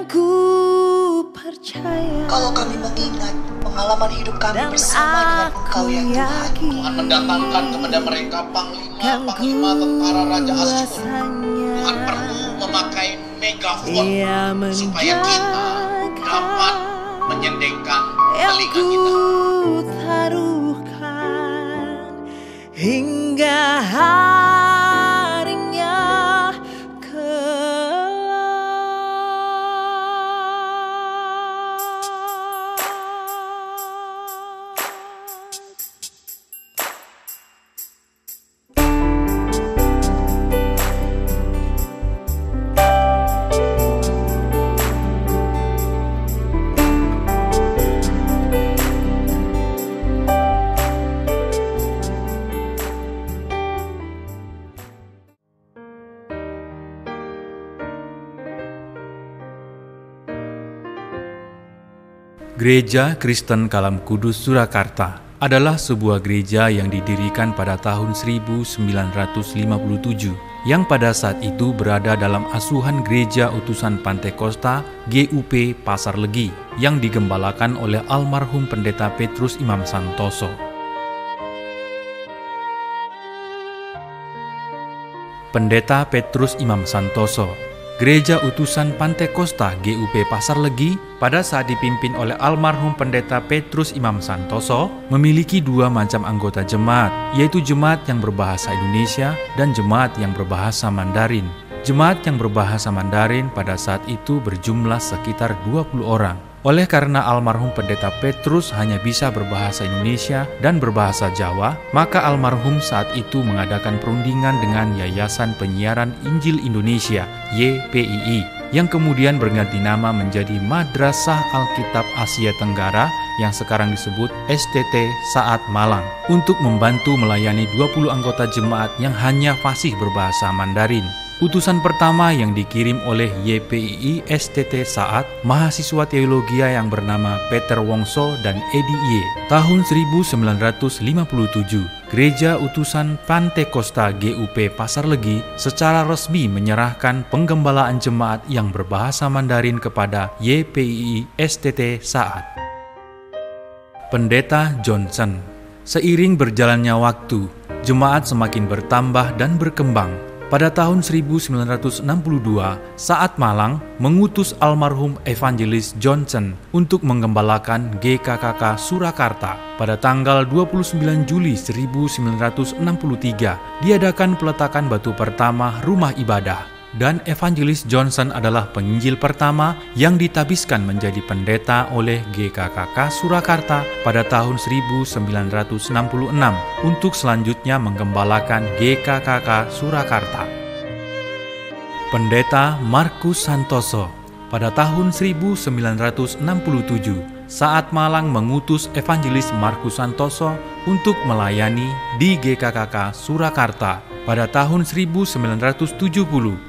ku percaya. Kalau kami mengingat pengalaman hidup kami bersama dengan Engkau ya Tuhan, Tuhan mendatangkan kepada mereka panglima tentara Raja Asyur. Tuhan perlu memakai megafon supaya kita dapat menyendengkan yang telinga ku kita. taruhkan hingga harinya Gereja Kristen Kalam Kudus Surakarta adalah sebuah gereja yang didirikan pada tahun 1957 yang pada saat itu berada dalam asuhan Gereja Utusan Pantekosta GUP Pasar Legi yang digembalakan oleh almarhum Pendeta Petrus Imam Santoso. Pendeta Petrus Imam Santoso, Gereja Utusan Pantekosta GUP Pasar Legi pada saat dipimpin oleh almarhum Pendeta Petrus Imam Santoso memiliki dua macam anggota jemaat, yaitu jemaat yang berbahasa Indonesia dan jemaat yang berbahasa Mandarin. Jemaat yang berbahasa Mandarin pada saat itu berjumlah sekitar 20 orang. Oleh karena almarhum Pendeta Petrus hanya bisa berbahasa Indonesia dan berbahasa Jawa, maka almarhum saat itu mengadakan perundingan dengan Yayasan Penyiaran Injil Indonesia (YPII) yang kemudian berganti nama menjadi Madrasah Alkitab Asia Tenggara yang sekarang disebut STT Saat Malang untuk membantu melayani 20 anggota jemaat yang hanya fasih berbahasa Mandarin. Utusan pertama yang dikirim oleh YPII STT Saat, mahasiswa teologi yang bernama Peter Wongso dan Edi Y. Tahun 1957, Gereja Utusan Pantekosta GUP Pasar Legi secara resmi menyerahkan penggembalaan jemaat yang berbahasa Mandarin kepada YPII STT Saat. Pendeta Johnson. Seiring berjalannya waktu, jemaat semakin bertambah dan berkembang. Pada tahun 1962, Saat Malang mengutus almarhum Evangelis Johnson untuk menggembalakan GKKK Surakarta. Pada tanggal 29 Juli 1963, diadakan peletakan batu pertama rumah ibadah. Dan Evangelis Johnson adalah penginjil pertama yang ditabiskan menjadi pendeta oleh GKKK Surakarta pada tahun 1966 untuk selanjutnya menggembalakan GKKK Surakarta. Pendeta Markus Santoso. Pada tahun 1967, Saat Malang mengutus Evangelis Markus Santoso untuk melayani di GKKK Surakarta. Pada tahun 1970,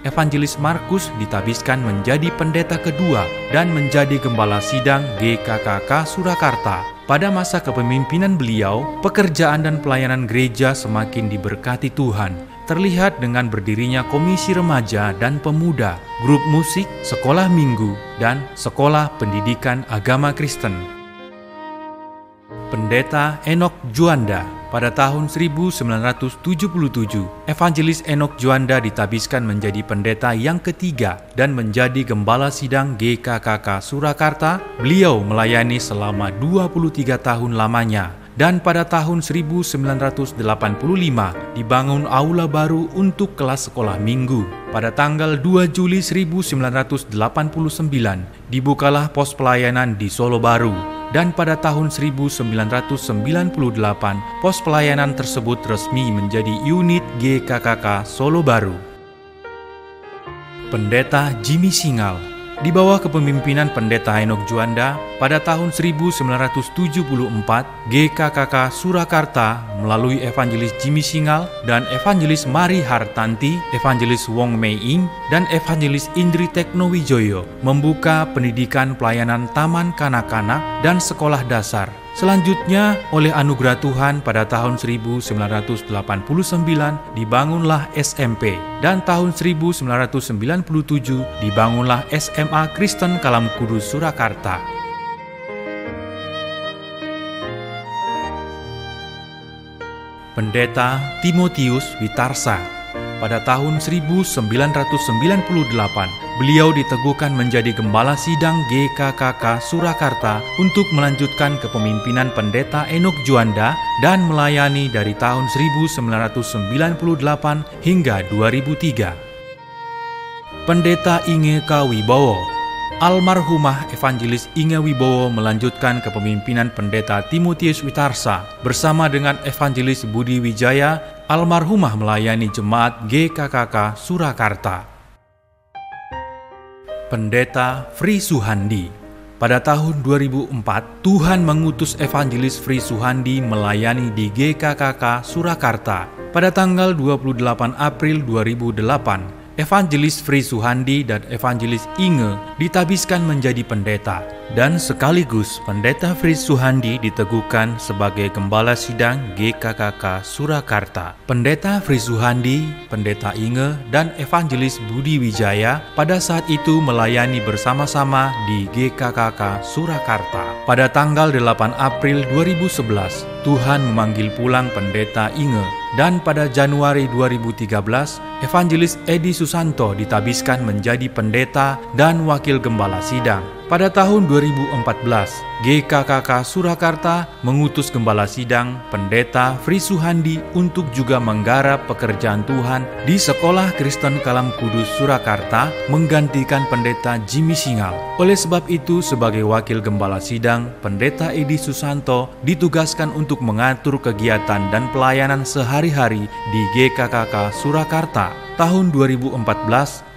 Evangelis Markus ditabiskan menjadi pendeta kedua dan menjadi gembala sidang GKKK Surakarta. Pada masa kepemimpinan beliau, pekerjaan dan pelayanan gereja semakin diberkati Tuhan. Terlihat dengan berdirinya komisi remaja dan pemuda, grup musik, sekolah minggu, dan sekolah pendidikan agama Kristen. Pendeta Enoch Juanda. Pada tahun 1977, Evangelis Enoch Juanda ditabiskan menjadi pendeta yang ketiga dan menjadi gembala sidang GKKK Surakarta. Beliau melayani selama 23 tahun lamanya. Dan pada tahun 1985 dibangun aula baru untuk kelas sekolah minggu. Pada tanggal 2 Juli 1989 dibukalah pos pelayanan di Solo Baru. Dan pada tahun 1998 pos pelayanan tersebut resmi menjadi unit GKKK Solo Baru. Pendeta Jimmy Singal. Di bawah kepemimpinan Pendeta Enoch Juanda, pada tahun 1974, GKKK Surakarta melalui Evangelis Jimmy Singal dan Evangelis Mari Hartanti, Evangelis Wong Mei Ing, dan Evangelis Indri Teknowijoyo membuka pendidikan pelayanan taman kanak-kanak dan sekolah dasar, Selanjutnya, oleh anugerah Tuhan pada tahun 1989 dibangunlah SMP dan tahun 1997 dibangunlah SMA Kristen Kalam Kudus Surakarta. Pendeta Timotius Witarsa. Pada tahun 1998, beliau diteguhkan menjadi Gembala Sidang GKKK Surakarta untuk melanjutkan kepemimpinan Pendeta Enok Juanda dan melayani dari tahun 1998 hingga 2003. Pendeta Inge K. Wibowo. Almarhumah Evangelis Inge Wibowo melanjutkan kepemimpinan Pendeta Timotius Witarsa bersama dengan Evangelis Budi Wijaya. Almarhumah melayani jemaat GKKK Surakarta. Pendeta Fri Suhandi. Pada tahun 2004, Tuhan mengutus Evangelis Fri Suhandi melayani di GKKK Surakarta. Pada tanggal 28 April 2008, Evangelis Fri Suhandi dan Evangelis Inge ditabiskan menjadi pendeta, dan sekaligus Pendeta Fri Suhandi diteguhkan sebagai Gembala Sidang GKKK Surakarta. Pendeta Fri Suhandi, Pendeta Inge, dan Evangelis Budi Wijaya pada saat itu melayani bersama-sama di GKKK Surakarta. Pada tanggal 8 April 2011, Tuhan memanggil pulang Pendeta Inge, dan pada Januari 2013, Evangelis Edi Susanto ditabiskan menjadi pendeta dan wakil gembala sidang. Pada tahun 2014, GKKK Surakarta mengutus Gembala Sidang Pendeta Fri Suhandi untuk juga menggarap pekerjaan Tuhan di Sekolah Kristen Kalam Kudus Surakarta menggantikan Pendeta Jimmy Singal. Oleh sebab itu, sebagai wakil Gembala Sidang, Pendeta Edi Susanto ditugaskan untuk mengatur kegiatan dan pelayanan sehari-hari di GKKK Surakarta. Tahun 2014,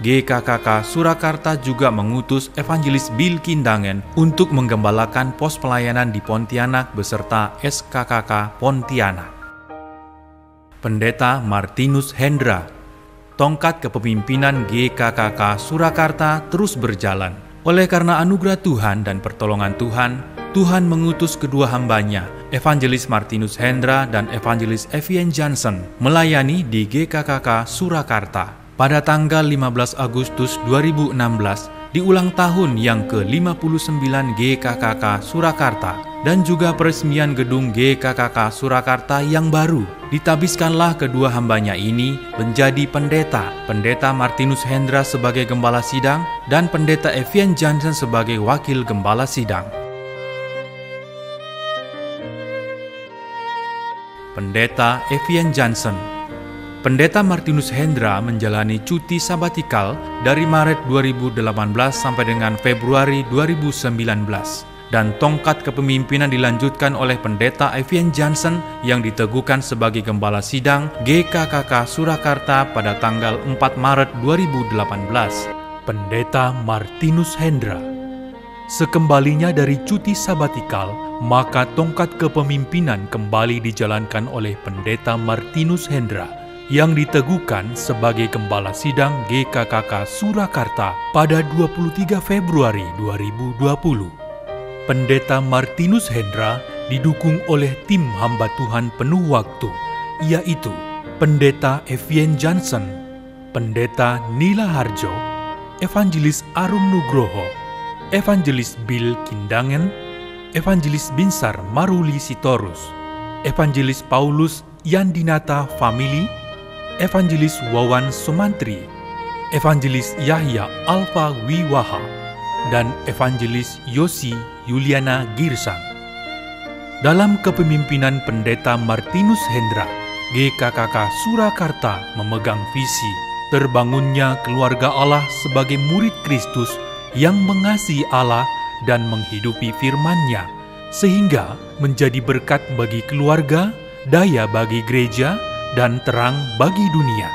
GKKK Surakarta juga mengutus Evangelis Bill Kindangen untuk menggembalakan pos pelayanan di Pontianak beserta SKKK Pontianak. Pendeta Martinus Hendra. Tongkat kepemimpinan GKKK Surakarta terus berjalan. Oleh karena anugerah Tuhan dan pertolongan Tuhan, Tuhan mengutus kedua hambanya, Evangelis Martinus Hendra dan Evangelis Evian Johnson, melayani di GKKK Surakarta. Pada tanggal 15 Agustus 2016, di ulang tahun yang ke-59 GKKK Surakarta dan juga peresmian gedung GKKK Surakarta yang baru, ditabiskanlah kedua hambanya ini menjadi pendeta. Pendeta Martinus Hendra sebagai Gembala Sidang dan Pendeta Evian Johnson sebagai wakil Gembala Sidang. Pendeta Evian Johnson. Pendeta Martinus Hendra menjalani cuti sabatikal dari Maret 2018 sampai dengan Februari 2019, dan tongkat kepemimpinan dilanjutkan oleh Pendeta Evian Johnson yang diteguhkan sebagai Gembala Sidang GKKK Surakarta pada tanggal 4 Maret 2018. Pendeta Martinus Hendra. Sekembalinya dari cuti sabatikal, maka tongkat kepemimpinan kembali dijalankan oleh Pendeta Martinus Hendra yang diteguhkan sebagai Gembala Sidang GKKK Surakarta pada 23 Februari 2020. Pendeta Martinus Hendra didukung oleh tim hamba Tuhan penuh waktu, yaitu Pendeta Evian Johnson, Pendeta Nila Harjo, Evangelis Arum Nugroho, Evangelis Bill Kindangen, Evangelis Binsar Maruli Sitorus, Evangelis Paulus Yandinata Famili, Evangelis Wawan Sumantri, Evangelis Yahya Alfa Wiwaha, dan Evangelis Yosi Yuliana Girsang. Dalam kepemimpinan Pendeta Martinus Hendra, GKKK Surakarta memegang visi terbangunnya keluarga Allah sebagai murid Kristus yang mengasihi Allah dan menghidupi firman-Nya, sehingga menjadi berkat bagi keluarga, daya bagi gereja, dan terang bagi dunia.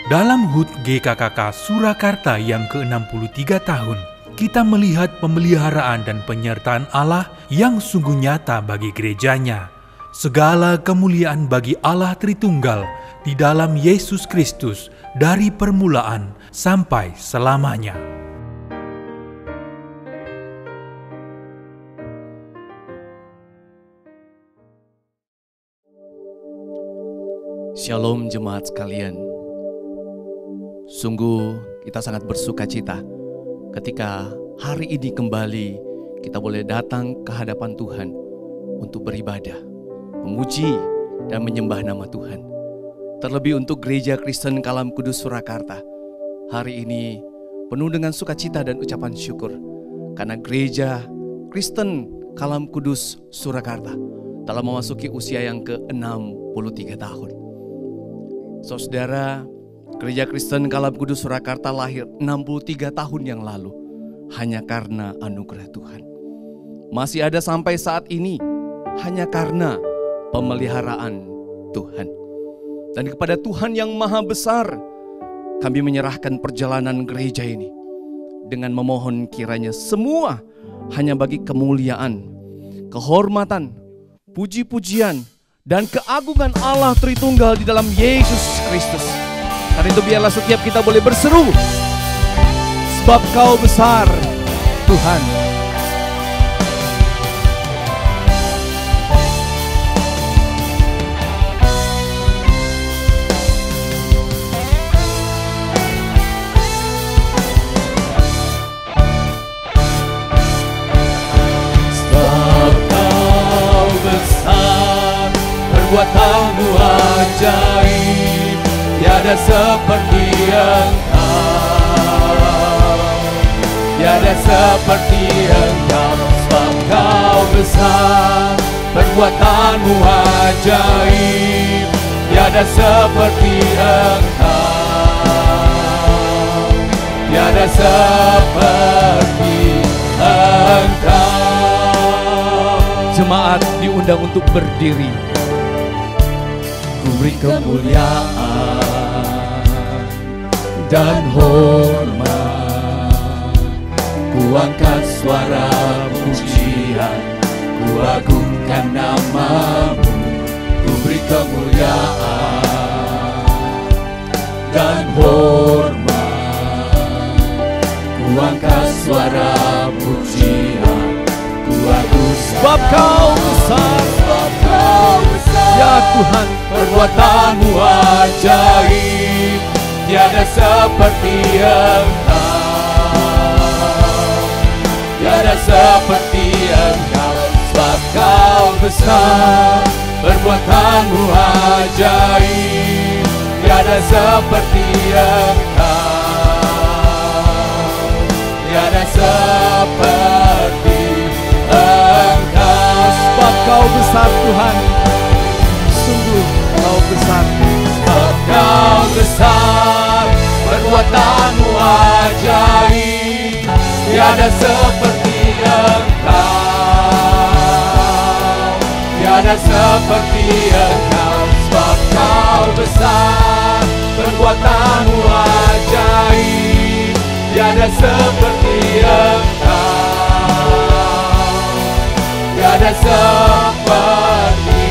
Dalam HUT GKKK Surakarta yang ke-63 tahun, kita melihat pemeliharaan dan penyertaan Allah yang sungguh nyata bagi gerejanya. Segala kemuliaan bagi Allah Tritunggal di dalam Yesus Kristus dari permulaan sampai selamanya. Shalom jemaat sekalian. Sungguh kita sangat bersuka cita ketika hari ini kembali kita boleh datang ke hadapan Tuhan untuk beribadah, memuji dan menyembah nama Tuhan. Terlebih untuk Gereja Kristen Kalam Kudus Surakarta, hari ini penuh dengan sukacita dan ucapan syukur karena Gereja Kristen Kalam Kudus Surakarta telah memasuki usia yang ke-63 tahun. Saudara, Gereja Kristen Kalam Kudus Surakarta lahir 63 tahun yang lalu hanya karena anugerah Tuhan. Masih ada sampai saat ini hanya karena pemeliharaan Tuhan. Dan kepada Tuhan yang maha besar, kami menyerahkan perjalanan gereja ini dengan memohon kiranya semua hanya bagi kemuliaan, kehormatan, puji-pujian, dan keagungan Allah Tritunggal di dalam Yesus Kristus. Karena itu biarlah setiap kita boleh berseru, sebab Kau besar, Tuhan. Sebab Kau besar, perbuatanmu ajaib, tiada seperti Engkau, tiada seperti Engkau. Sebab Kau besar, perbuatanmu ajaib, tiada seperti Engkau, tiada seperti Engkau. Jemaat diundang untuk berdiri. Ku beri kemuliaan dan hormat, ku angkat suara pujian, ku agungkan namamu. Ku beri kemuliaan dan hormat, ku angkat suara pujian, ku agungkan. Sebab Kau besar, sebab Kau besar, ya Tuhan, perbuatanmu ajaib, tiada seperti Engkau, tiada seperti Engkau. Sebab Kau besar, perbuatanmu ajaib, tiada seperti Engkau, tiada seperti Engkau. Sebab Kau besar Tuhan, sungguh Kau besar. Sebab Kau besar, perbuatanmu ajaib, tiada seperti Engkau, tiada seperti Engkau. Sebab Kau besar, perbuatanmu ajaib, tiada seperti Engkau, tiada seperti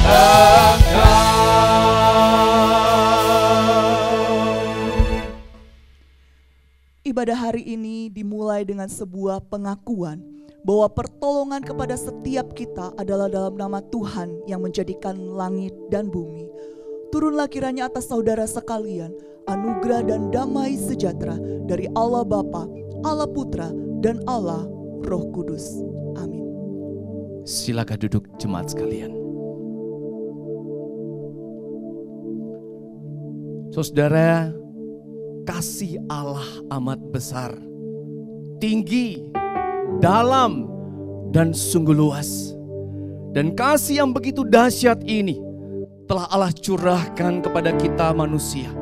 Engkau. Ibadah hari ini dimulai dengan sebuah pengakuan bahwa pertolongan kepada setiap kita adalah dalam nama Tuhan yang menjadikan langit dan bumi. Turunlah kiranya atas saudara sekalian anugerah dan damai sejahtera dari Allah Bapa, Allah Putra, dan Allah Roh Kudus. Amin. Silakan duduk jemaat sekalian. Saudara, kasih Allah amat besar, tinggi, dalam, dan sungguh luas. Dan kasih yang begitu dahsyat ini telah Allah curahkan kepada kita manusia.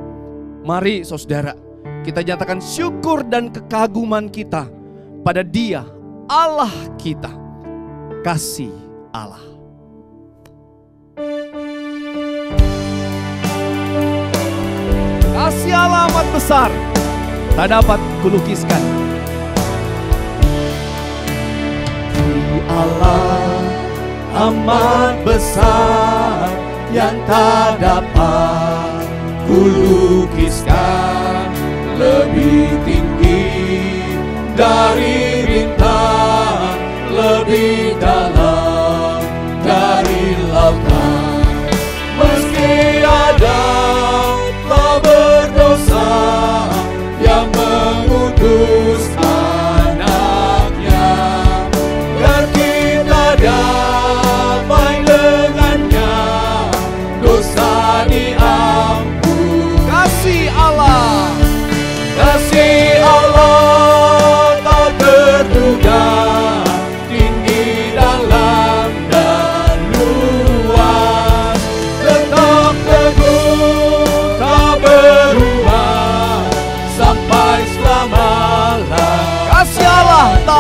Mari saudara, kita nyatakan syukur dan kekaguman kita pada Dia, Allah kita. Kasih Allah. Kasih Allah amat besar, tak dapat kulukiskan. Allah amat besar yang tak dapat kulukiskan, lebih tinggi dari bintang, lebih dalam dari lautan. Meski ada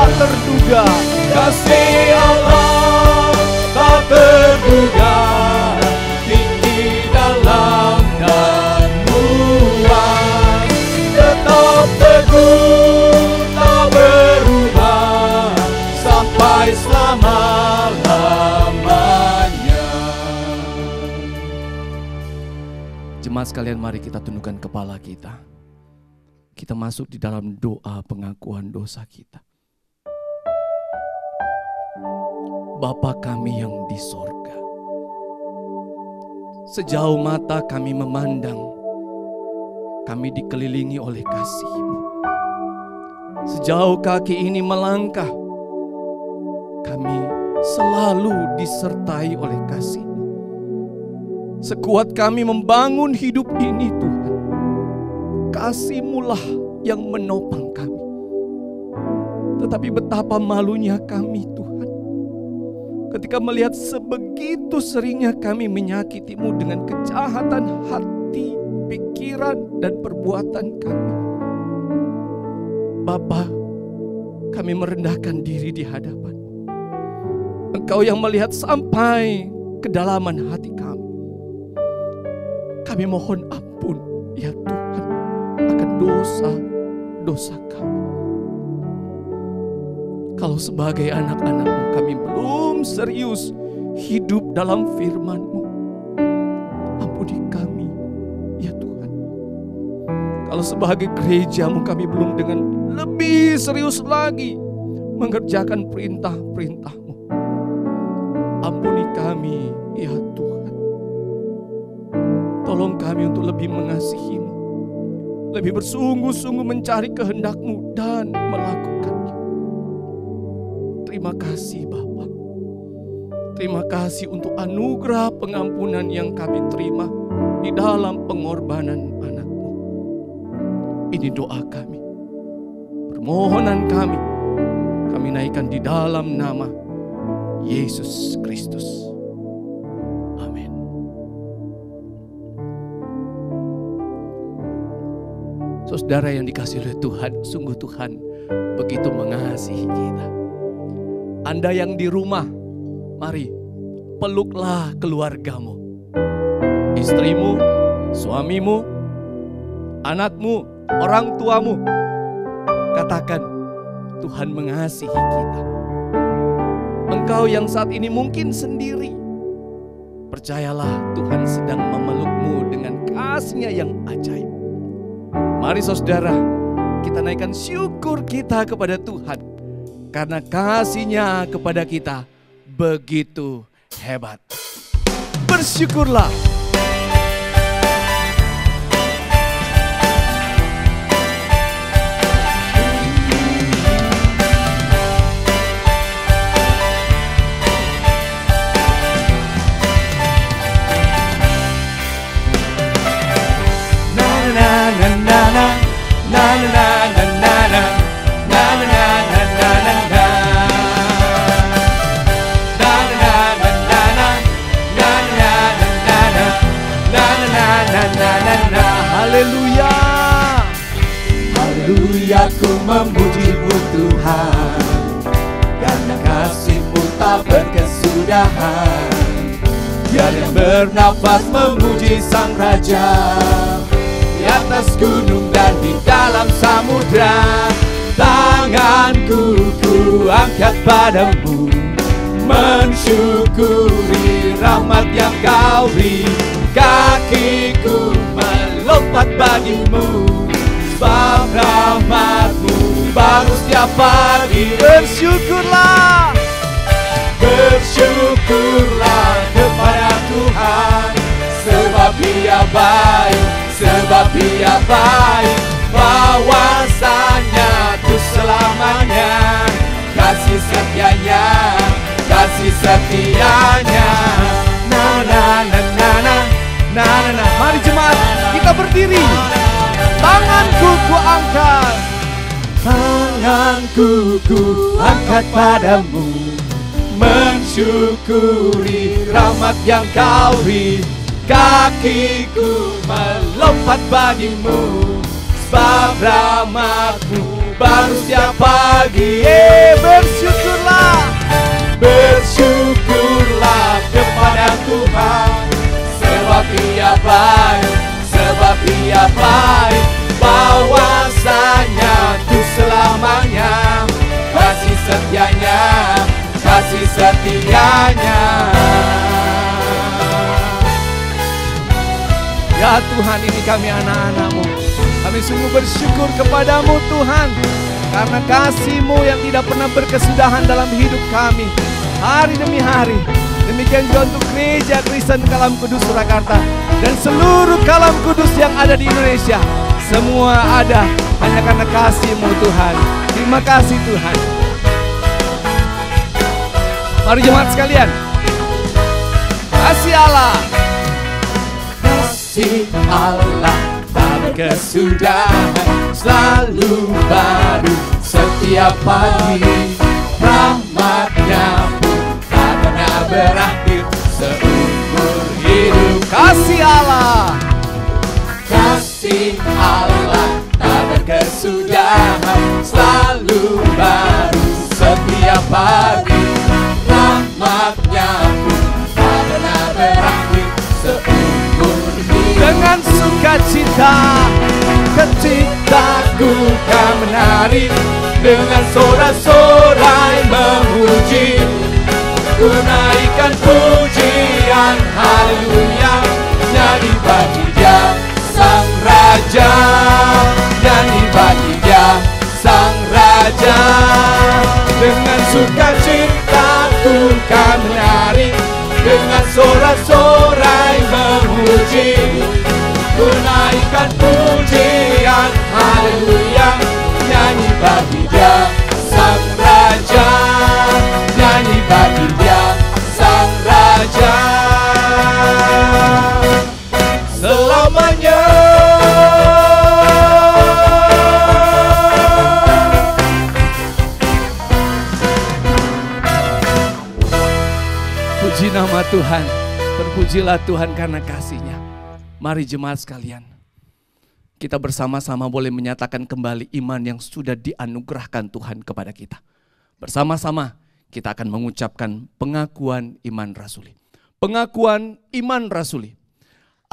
tak terduga, kasih Allah tak terduga, tinggi dalam dan luas, tetap teguh tak berubah sampai selama-lamanya. Jemaat sekalian, mari kita tundukkan kepala kita. Kita masuk di dalam doa pengakuan dosa kita. Bapa kami yang di sorga, sejauh mata kami memandang, kami dikelilingi oleh kasih-Mu. Sejauh kaki ini melangkah, kami selalu disertai oleh kasih-Mu. Sekuat kami membangun hidup ini, Tuhan, kasih-Mu lah yang menopang kami. Tetapi betapa malunya kami, Tuhan, ketika melihat sebegitu seringnya kami menyakiti-Mu dengan kejahatan hati, pikiran, dan perbuatan kami. Bapa, kami merendahkan diri di hadapan Engkau yang melihat sampai kedalaman hati kami. Kami mohon ampun, ya Tuhan, akan dosa-dosa kami. Kalau sebagai anak-anak-Mu kami belum serius hidup dalam firman-Mu, ampuni kami, ya Tuhan. Kalau sebagai gereja-Mu kami belum dengan lebih serius lagi mengerjakan perintah-perintah-Mu, ampuni kami, ya Tuhan. Tolong kami untuk lebih mengasihi-Mu, lebih bersungguh-sungguh mencari kehendak-Mu dan melakukannya. Terima kasih Bapa. Terima kasih untuk anugerah pengampunan yang kami terima di dalam pengorbanan anak-Mu. Ini doa kami, permohonan kami naikkan di dalam nama Yesus Kristus. Amin. Saudara yang dikasihi oleh Tuhan, sungguh Tuhan begitu mengasihi kita. Anda yang di rumah, mari peluklah keluargamu, istrimu, suamimu, anakmu, orang tuamu. Katakan, Tuhan mengasihi kita. Engkau yang saat ini mungkin sendiri, percayalah Tuhan sedang memelukmu dengan kasih-Nya yang ajaib. Mari saudara, kita naikkan syukur kita kepada Tuhan, karena kasih-Nya kepada kita begitu hebat. Bersyukurlah. Haleluya, haleluya, ku memuji-Mu Tuhan, karena kasih-Mu tak berkesudahan. Biar yang bernafas memuji Sang Raja, di atas gunung dan di dalam samudra. Tanganku ku angkat padamu, mensyukuri rahmat yang Kau beri. Kakiku melompat bagimu, sebab rahmat-Mu baru setiap pagi. Bersyukurlah, bersyukurlah kepada Tuhan, sebab Dia baik, sebab Dia baik. Bahwasanya itu selamanya, kasih setianya, kasih setianya. Na na na na na. Nah, mari jemaat kita berdiri. Tanganku ku angkat, tanganku ku angkat padamu, mensyukuri rahmat yang Kau beri. Kakiku melompat bagimu, sebab rahmat-Mu baru setiap pagi. Bersyukurlah, bersyukurlah kepada Tuhan, sebab Ia baik, sebab Ia baik, bahwasanya untuk selamanya kasih setianya, kasih setianya. Ya Tuhan, ini kami anak-anak-Mu. Kami sungguh bersyukur kepadamu Tuhan, karena kasih-Mu yang tidak pernah berkesudahan dalam hidup kami, hari demi hari. Demikian juga untuk Gereja Kristen Kalam Kudus Surakarta dan seluruh Kalam Kudus yang ada di Indonesia. Semua ada hanya karena kasih-Mu Tuhan. Terima kasih Tuhan. Mari jemaat sekalian, kasih Allah, kasih Allah tak berkesudahan, selalu baru setiap pagi. Rahmat-Nya pun tak pernah berakhir seumur hidup. Kasih Allah, kasih Allah tak berkesudahan, selalu baru setiap pagi. Rahmat-Nya pun tak pernah berakhir seumur hidup. Dengan sukacita ketika ku kan menari, dengan sorak-sorai memuji, ku naikkan pujian haleluya. Nyanyi bagi Dia Sang Raja, nyanyi bagi Dia Sang Raja. Dengan sukacita ku kan menari, dengan sorak-sorai memuji, ku naikkan pujian haleluya. Nyanyi bagi Dia Sang Raja, nyanyi bagi Dia Sang Raja selamanya. Puji nama Tuhan, terpujilah Tuhan karena kasih-Nya. Mari jemaat sekalian, kita bersama-sama boleh menyatakan kembali iman yang sudah dianugerahkan Tuhan kepada kita. Bersama-sama kita akan mengucapkan pengakuan iman rasuli. Pengakuan iman rasuli.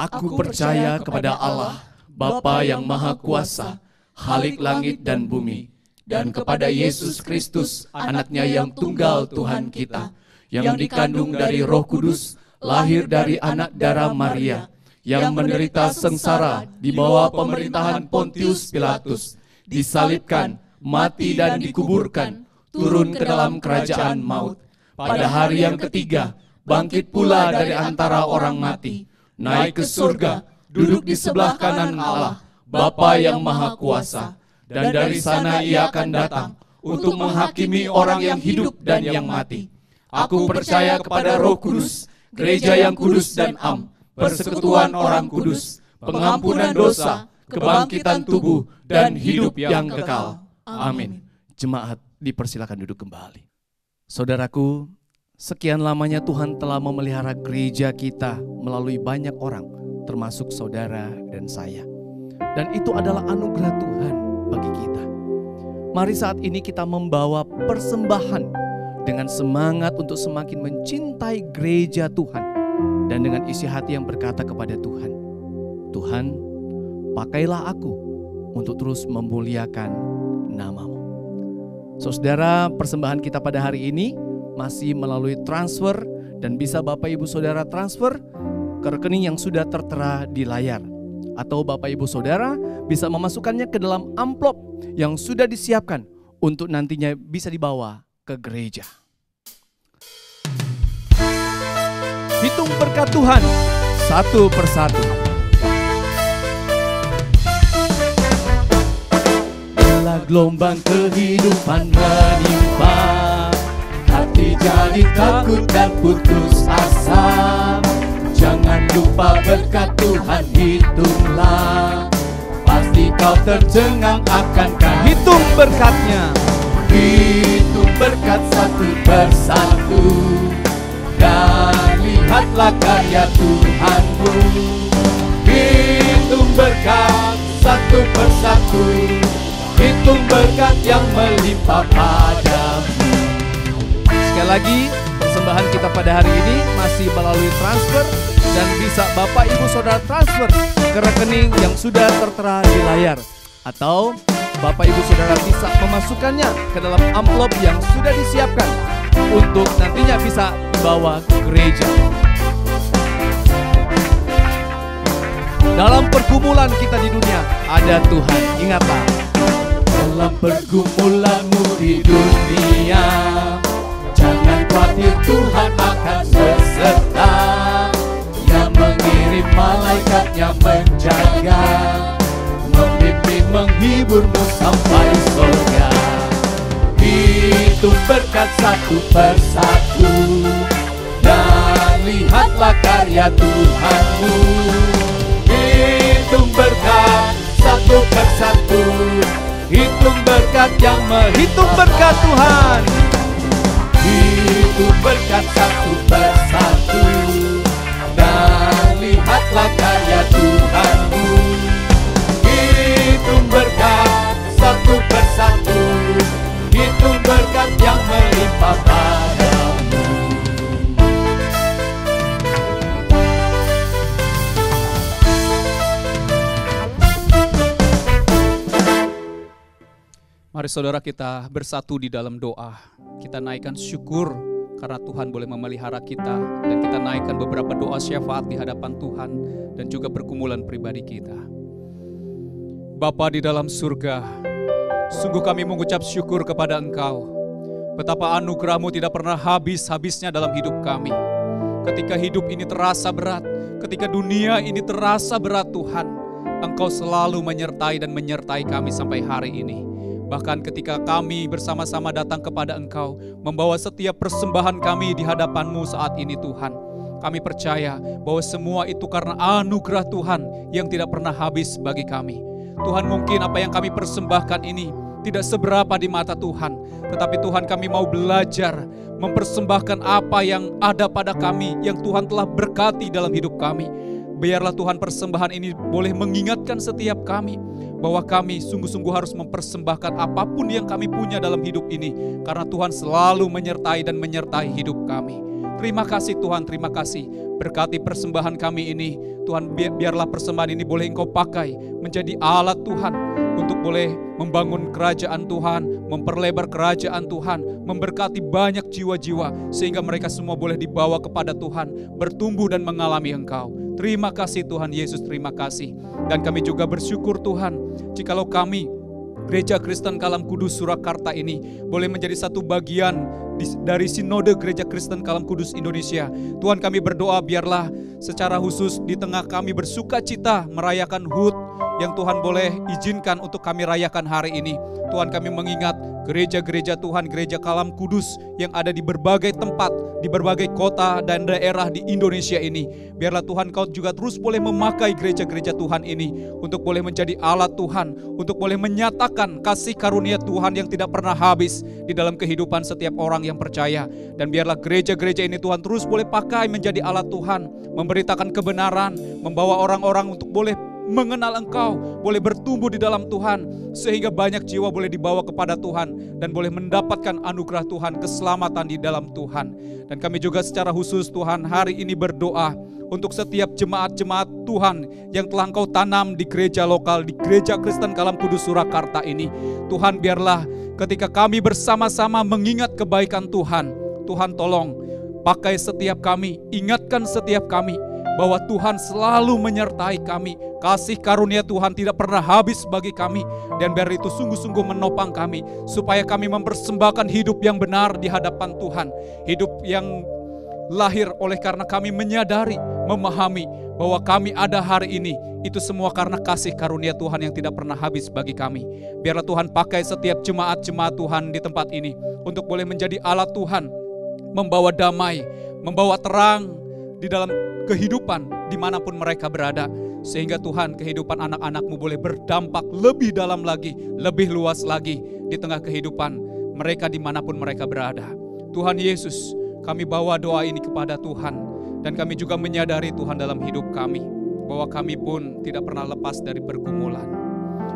Aku percaya kepada Allah, Bapa yang Maha Kuasa, Khalik langit dan bumi, dan kepada Yesus Kristus, Anak-Nya yang tunggal Tuhan kita, yang dikandung dari Roh Kudus, lahir dari anak darah Maria, yang menderita sengsara di bawah pemerintahan Pontius Pilatus, disalibkan, mati dan dikuburkan, turun ke dalam kerajaan maut. Pada hari yang ketiga, bangkit pula dari antara orang mati, naik ke surga, duduk di sebelah kanan Allah, Bapa yang Maha Kuasa. Dan dari sana Ia akan datang untuk menghakimi orang yang hidup dan yang mati. Aku percaya kepada Roh Kudus, gereja yang kudus dan am, persekutuan orang kudus, pengampunan dosa, kebangkitan tubuh, dan hidup yang kekal. Amin. Jemaat dipersilakan duduk kembali. Saudaraku, sekian lamanya Tuhan telah memelihara gereja kita melalui banyak orang, termasuk saudara dan saya. Dan itu adalah anugerah Tuhan bagi kita. Mari saat ini kita membawa persembahan dengan semangat untuk semakin mencintai gereja Tuhan, dan dengan isi hati yang berkata kepada Tuhan, Tuhan, pakailah aku untuk terus memuliakan nama-Mu. Saudara, persembahan kita pada hari ini masih melalui transfer, dan bisa Bapak Ibu Saudara transfer ke rekening yang sudah tertera di layar. Atau Bapak Ibu Saudara bisa memasukkannya ke dalam amplop yang sudah disiapkan untuk nantinya bisa dibawa ke gereja. Hitung berkat Tuhan satu persatu. Bila gelombang kehidupan menimpa, hati jadi takut dan putus asa. Jangan lupa berkat Tuhan hitunglah, pasti kau tercengang akan kata. Hitung berkatnya. Hitung berkat satu persatu, dan lihatlah karya Tuhanmu. Hitung berkat satu persatu, hitung berkat yang melimpah padamu. Sekali lagi, persembahan kita pada hari ini masih melalui transfer dan bisa Bapak Ibu Saudara transfer ke rekening yang sudah tertera di layar, atau Bapak Ibu Saudara bisa memasukkannya ke dalam amplop yang sudah disiapkan untuk nantinya bisa dibawa ke gereja. Dalam pergumulan kita di dunia ada Tuhan. Ingatlah, dalam pergumulanmu di dunia, jangan khawatir, Tuhan akan beserta. Yang mengirim malaikatnya menjaga, membimbing, menghiburmu sampai surga. Hitung berkat satu persatu, dan lihatlah karya Tuhanmu. Hitung berkat satu persatu, hitung berkat yang menghitung berkat Tuhan. Hitung berkat satu persatu, dan lihatlah karya Tuhanmu. Hitung berkat satu persatu, hitung berkat yang melimpah padamu. Mari saudara kita bersatu di dalam doa. Kita naikkan syukur karena Tuhan boleh memelihara kita, dan kita naikkan beberapa doa syafaat di hadapan Tuhan dan juga pergumulan pribadi kita. Bapa di dalam surga, sungguh kami mengucap syukur kepada Engkau. Betapa anugerah-Mu tidak pernah habis-habisnya dalam hidup kami. Ketika hidup ini terasa berat, ketika dunia ini terasa berat Tuhan, Engkau selalu menyertai dan menyertai kami sampai hari ini. Bahkan ketika kami bersama-sama datang kepada Engkau, membawa setiap persembahan kami di hadapan-Mu saat ini Tuhan, kami percaya bahwa semua itu karena anugerah Tuhan yang tidak pernah habis bagi kami. Tuhan, mungkin apa yang kami persembahkan ini tidak seberapa di mata Tuhan, tetapi Tuhan, kami mau belajar mempersembahkan apa yang ada pada kami, yang Tuhan telah berkati dalam hidup kami. Biarlah Tuhan persembahan ini boleh mengingatkan setiap kami bahwa kami sungguh-sungguh harus mempersembahkan apapun yang kami punya dalam hidup ini, karena Tuhan selalu menyertai dan menyertai hidup kami. Terima kasih Tuhan, terima kasih. Berkati persembahan kami ini Tuhan, biarlah persembahan ini boleh Engkau pakai menjadi alat Tuhan untuk boleh membangun kerajaan Tuhan, memperlebar kerajaan Tuhan, memberkati banyak jiwa-jiwa sehingga mereka semua boleh dibawa kepada Tuhan, bertumbuh dan mengalami Engkau. Terima kasih Tuhan Yesus, terima kasih. Dan kami juga bersyukur Tuhan, jikalau kami Gereja Kristen Kalam Kudus Surakarta ini boleh menjadi satu bagian dari Sinode Gereja Kristen Kalam Kudus Indonesia. Tuhan, kami berdoa biarlah secara khusus di tengah kami bersuka cita merayakan HUT yang Tuhan boleh izinkan untuk kami rayakan hari ini. Tuhan, kami mengingat gereja-gereja Tuhan, Gereja Kalam Kudus yang ada di berbagai tempat, di berbagai kota dan daerah di Indonesia ini. Biarlah Tuhan Kau juga terus boleh memakai gereja-gereja Tuhan ini untuk boleh menjadi alat Tuhan, untuk boleh menyatakan kasih karunia Tuhan yang tidak pernah habis di dalam kehidupan setiap orang yang percaya. Dan biarlah gereja-gereja ini Tuhan terus boleh pakai menjadi alat Tuhan, memberitakan kebenaran, membawa orang-orang untuk boleh mengenal Engkau, boleh bertumbuh di dalam Tuhan, sehingga banyak jiwa boleh dibawa kepada Tuhan dan boleh mendapatkan anugerah Tuhan, keselamatan di dalam Tuhan. Dan kami juga secara khusus Tuhan hari ini berdoa untuk setiap jemaat-jemaat Tuhan yang telah Engkau tanam di gereja lokal, di Gereja Kristen Kalam Kudus Surakarta ini. Tuhan, biarlah ketika kami bersama-sama mengingat kebaikan Tuhan, Tuhan tolong pakai setiap kami, ingatkan setiap kami bahwa Tuhan selalu menyertai kami. Kasih karunia Tuhan tidak pernah habis bagi kami, dan biar itu sungguh-sungguh menopang kami, supaya kami mempersembahkan hidup yang benar di hadapan Tuhan. Hidup yang lahir oleh karena kami menyadari, memahami bahwa kami ada hari ini, itu semua karena kasih karunia Tuhan yang tidak pernah habis bagi kami. Biarlah Tuhan pakai setiap jemaat-jemaat Tuhan di tempat ini untuk boleh menjadi alat Tuhan, membawa damai, membawa terang di dalam kehidupan dimanapun mereka berada. Sehingga Tuhan, kehidupan anak-anak-Mu boleh berdampak lebih dalam lagi, lebih luas lagi di tengah kehidupan mereka dimanapun mereka berada. Tuhan Yesus, kami bawa doa ini kepada Tuhan, dan kami juga menyadari Tuhan dalam hidup kami bahwa kami pun tidak pernah lepas dari pergumulan.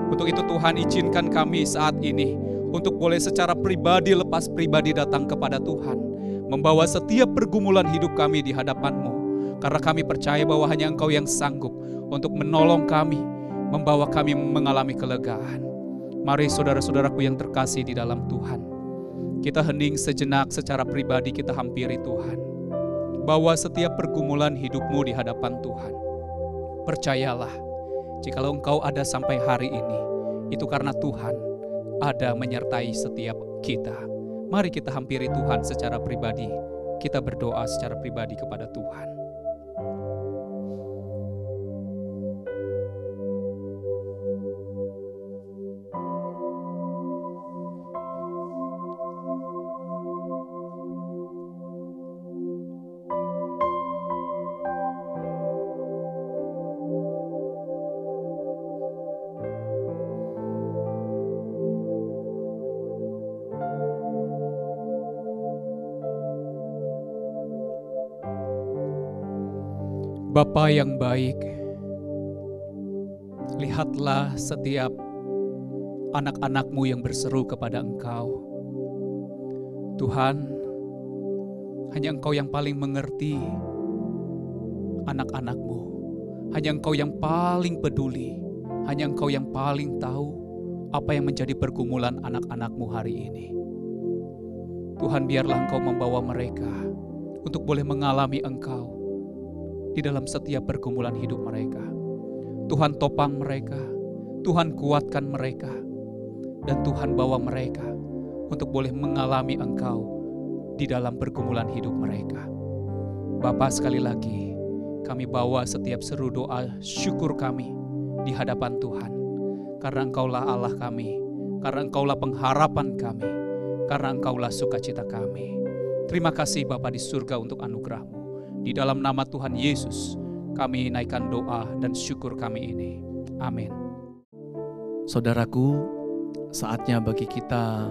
Untuk itu Tuhan, izinkan kami saat ini untuk boleh secara pribadi lepas pribadi datang kepada Tuhan, membawa setiap pergumulan hidup kami di hadapan-Mu, karena kami percaya bahwa hanya Engkau yang sanggup untuk menolong kami, membawa kami mengalami kelegaan. Mari saudara-saudaraku yang terkasih di dalam Tuhan, kita hening sejenak secara pribadi, kita hampiri Tuhan. Bawa setiap pergumulan hidupmu di hadapan Tuhan. Percayalah, jikalau engkau ada sampai hari ini, itu karena Tuhan ada menyertai setiap kita. Mari kita hampiri Tuhan secara pribadi. Kita berdoa secara pribadi kepada Tuhan. Bapa yang baik, lihatlah setiap anak-anak-Mu yang berseru kepada Engkau. Tuhan, hanya Engkau yang paling mengerti anak-anak-Mu. Hanya Engkau yang paling peduli. Hanya Engkau yang paling tahu apa yang menjadi pergumulan anak-anak-Mu hari ini. Tuhan, biarlah Engkau membawa mereka untuk boleh mengalami Engkau di dalam setiap pergumulan hidup mereka. Tuhan, topang mereka, Tuhan kuatkan mereka, dan Tuhan bawa mereka untuk boleh mengalami Engkau di dalam pergumulan hidup mereka. Bapa, sekali lagi kami bawa setiap seru doa syukur kami di hadapan Tuhan, karena Engkaulah Allah kami, karena Engkaulah pengharapan kami, karena Engkaulah sukacita kami. Terima kasih Bapa di surga untuk anugerah-Mu. Di dalam nama Tuhan Yesus, kami naikkan doa dan syukur kami ini. Amin. Saudaraku, saatnya bagi kita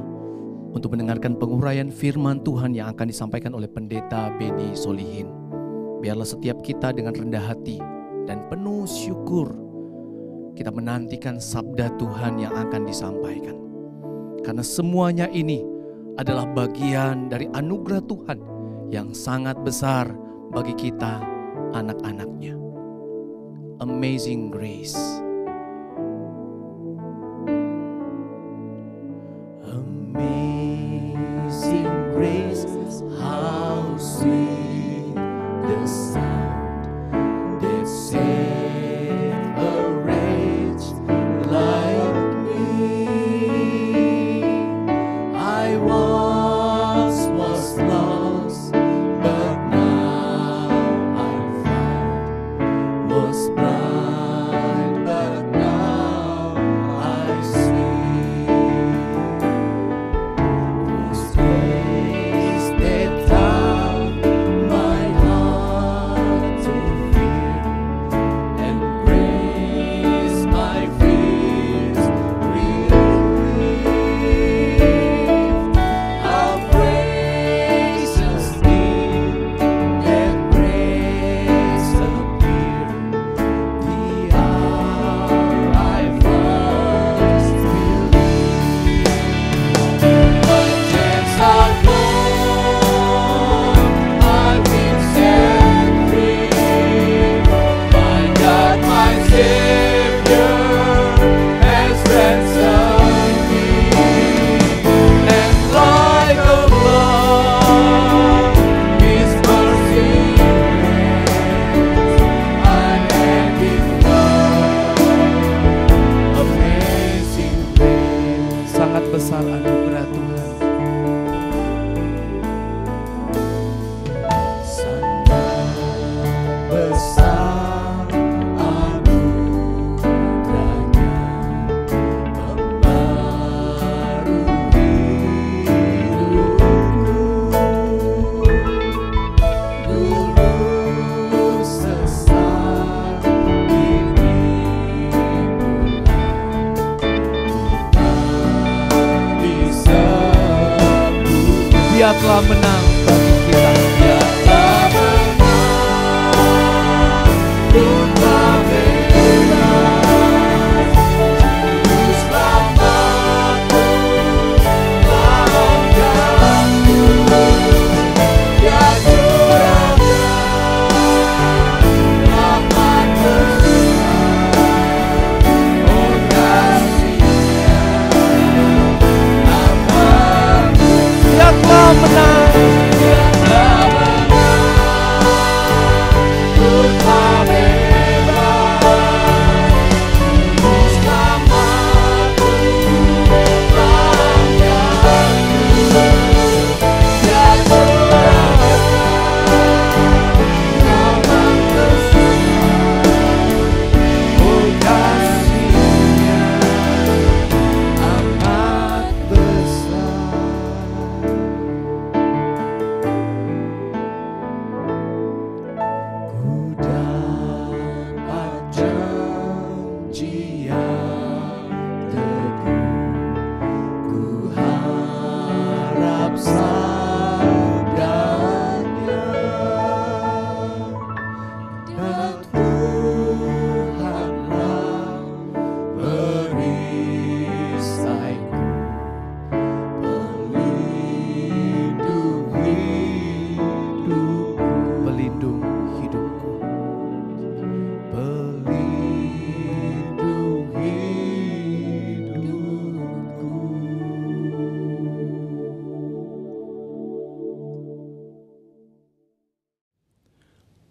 untuk mendengarkan penguraian firman Tuhan yang akan disampaikan oleh Pendeta Beni Solihin. Biarlah setiap kita dengan rendah hati dan penuh syukur kita menantikan sabda Tuhan yang akan disampaikan. Karena semuanya ini adalah bagian dari anugerah Tuhan yang sangat besar bagi kita, anak-anaknya. Amazing Grace. Amazing Grace, how sweet the sound that saved a wretch like me. I once was lost, but now I'm found. Was blind, but now I see. Was grace that taught my heart to fear, and grace my fears relieved. How gracious did that grace appear, the hour I first believed. But chance are gone, I've been set free. My God, my Savior, has ransomed me. And like a flood, His mercy reigns. I am in love, amazing grace. Sangat besar anugerah Tuhan. Sangat besar anugerahnya, membarui hidupku. Dulu sesat, kini pulang disebut. Dia telah menang bagi kita. Dia telah menang, pun tak bebas.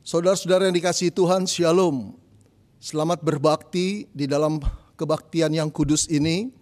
Saudara-saudara yang dikasihi Tuhan, Shalom. Selamat berbakti di dalam kebaktian yang kudus ini.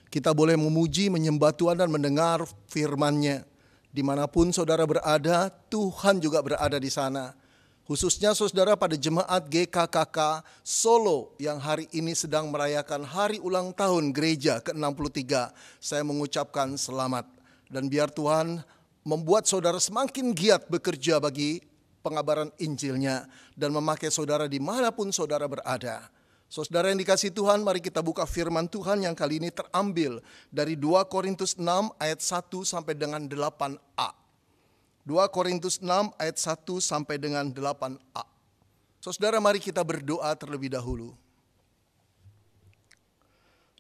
Kita boleh memuji, menyembah Tuhan dan mendengar firman-Nya. Dimanapun saudara berada, Tuhan juga berada di sana. Khususnya saudara pada jemaat GKKK Solo yang hari ini sedang merayakan hari ulang tahun gereja ke-63. Saya mengucapkan selamat. Dan biar Tuhan membuat saudara semakin giat bekerja bagi pengabaran Injilnya dan memakai saudara dimanapun saudara berada. Saudara yang dikasihi Tuhan, mari kita buka firman Tuhan yang kali ini terambil dari 2 Korintus 6 ayat 1 sampai dengan 8a. 2 Korintus 6 ayat 1 sampai dengan 8a. Saudara, mari kita berdoa terlebih dahulu.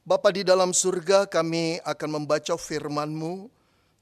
Bapa di dalam surga, kami akan membaca firman-Mu.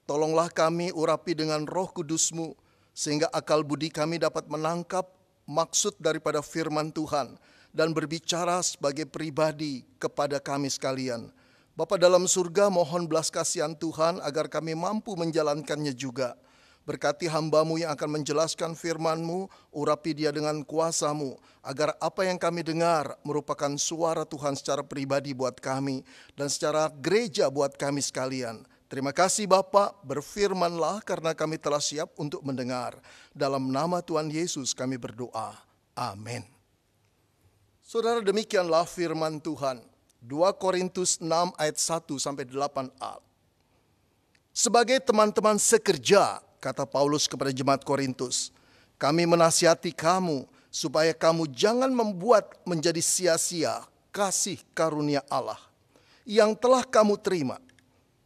Tolonglah kami urapi dengan Roh Kudus-Mu, sehingga akal budi kami dapat menangkap maksud daripada firman Tuhan dan berbicara sebagai pribadi kepada kami sekalian. Bapa dalam surga, mohon belas kasihan Tuhan agar kami mampu menjalankannya juga. Berkati hamba-Mu yang akan menjelaskan firman-Mu, urapi dia dengan kuasa-Mu, agar apa yang kami dengar merupakan suara Tuhan secara pribadi buat kami dan secara gereja buat kami sekalian. Terima kasih Bapa, berfirmanlah karena kami telah siap untuk mendengar. Dalam nama Tuhan Yesus kami berdoa. Amin. Saudara, demikianlah firman Tuhan. 2 Korintus 6 ayat 1 sampai 8a. Sebagai teman-teman sekerja, kata Paulus kepada jemaat Korintus, kami menasihati kamu supaya kamu jangan membuat menjadi sia-sia kasih karunia Allah yang telah kamu terima.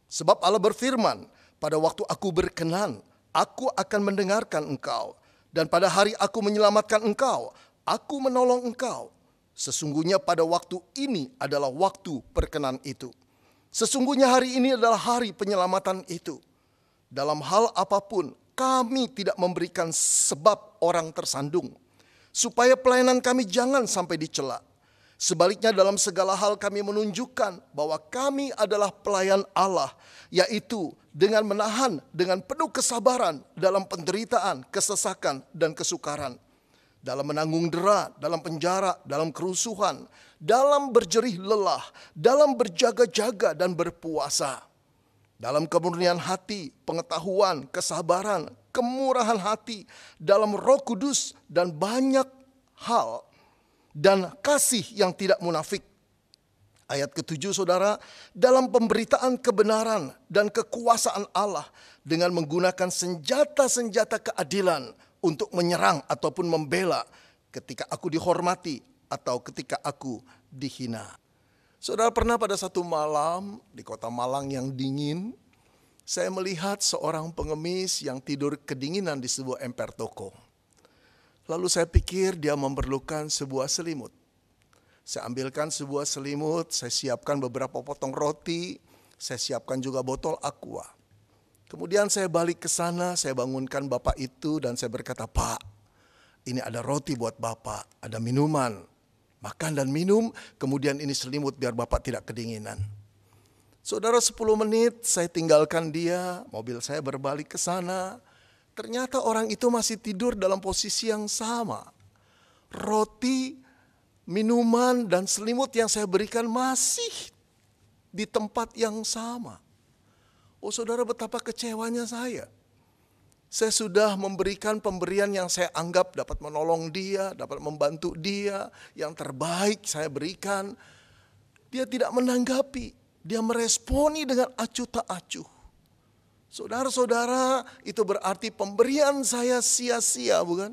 Sebab Allah berfirman, pada waktu aku berkenan, aku akan mendengarkan engkau. Dan pada hari aku menyelamatkan engkau, aku menolong engkau. Sesungguhnya pada waktu ini adalah waktu perkenan itu. Sesungguhnya hari ini adalah hari penyelamatan itu. Dalam hal apapun, kami tidak memberikan sebab orang tersandung, supaya pelayanan kami jangan sampai dicela. Sebaliknya dalam segala hal kami menunjukkan bahwa kami adalah pelayan Allah, yaitu dengan menahan dengan penuh kesabaran dalam penderitaan, kesesakan, dan kesukaran. Dalam menanggung dera, dalam penjara, dalam kerusuhan, dalam berjerih lelah, dalam berjaga-jaga dan berpuasa. Dalam kemurnian hati, pengetahuan, kesabaran, kemurahan hati, dalam Roh Kudus dan banyak hal, dan kasih yang tidak munafik. Ayat ke-7 saudara, dalam pemberitaan kebenaran dan kekuasaan Allah dengan menggunakan senjata-senjata keadilan untuk menyerang ataupun membela ketika aku dihormati atau ketika aku dihina. Saudara, pernah pada satu malam di kota Malang yang dingin, saya melihat seorang pengemis yang tidur kedinginan di sebuah emper toko. Lalu saya pikir dia memerlukan sebuah selimut. Saya ambilkan sebuah selimut, saya siapkan beberapa potong roti, saya siapkan juga botol aqua. Kemudian saya balik ke sana, saya bangunkan bapak itu dan saya berkata, Pak, ini ada roti buat bapak, ada minuman, makan dan minum, kemudian ini selimut biar bapak tidak kedinginan. Saudara, 10 menit saya tinggalkan dia, mobil saya berbalik ke sana. Ternyata orang itu masih tidur dalam posisi yang sama. Roti, minuman, dan selimut yang saya berikan masih di tempat yang sama. Oh saudara, betapa kecewanya saya. Saya sudah memberikan pemberian yang saya anggap dapat menolong dia, dapat membantu dia. Yang terbaik saya berikan. Dia tidak menanggapi. Dia meresponi dengan acuh tak acuh. Saudara-saudara, itu berarti pemberian saya sia-sia, bukan?